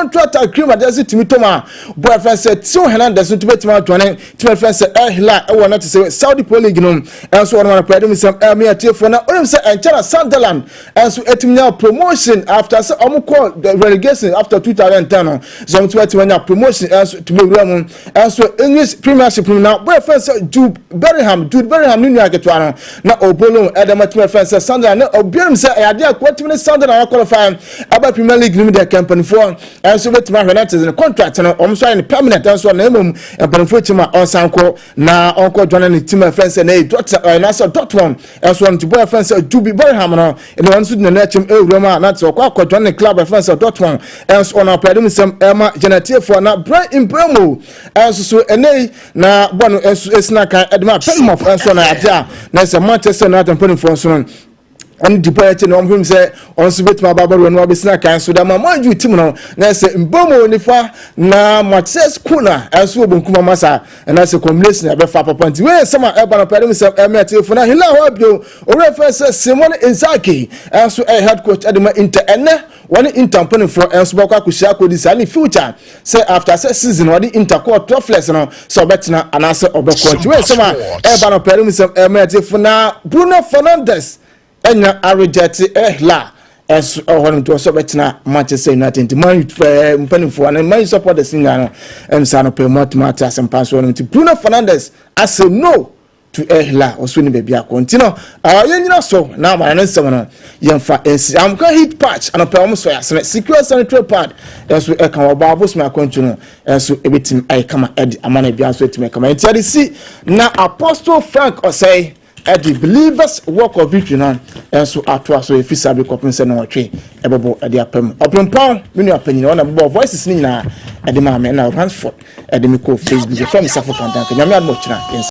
contract agreement just to Mitoma boy friend said 200 to betima to an to friend said hila I want to say Saudi Pro League no and so on pledum some me atefo na onim say enchara Sunderland and so etimnya promotion after say call the relegation after 2010 no so to promotion and so to be ram and so English Premiership now boy friend said Jude Bellingham ni aketo ano na obolo edema to friend said Sunderland na obiam say e ade akwatimi Sunderland qualify about Premier League ni the company for and so with my related in contract no in permanent and so na emum empanfo on sanko na onko join the team friends na Dortmund and so to boy friends Jude Bellingham no and one so na chim ewrama na to kwa join the club friends Dortmund and so na pledum some ema generative for na Brian Imbremo and so enei na bono esna kan edma Pelmof and so na adia na say Manchester United panfo so and the boy no him say on so bet my baba no be snack kan so da ma ju team no na say mbomo nifa na Matses Kuna enso obunkuma masa na say combination e be fa papa nti we sama e ba no pere me say e me telefone na hila ho bio o refer say Simon Inzaghi enso e head coach adema Inter ene one Inter pon for enso ba kwa Akosua Kodie sani future say after season one Inter ko toughless no so betina anase obekọ we sama e ba no pere me say e me telefone na Bruno Fernandes enya arejeti la es ohon to so betina Manchester United man mpanifo and man support the singer no emsa no promote matter some pass on to Bruno Fernandes as no to la oso ni bebia continue yenyina so na ma na nsem no yemfa am can hit patch and opem so ya secure sanitary pad enso e kan oba abos ma continue enso ebetim ai kama edi amana bia so etim kama enti see na Apostle Frank Osei at the believers work of victory now and so atwa so if sabi kopinse no watwe ebebo ade apam opempon menu apanyin ona bo voices ni na ade ma me na Ransford ade me ko Facebook from Safo Kantanka nyame admo kira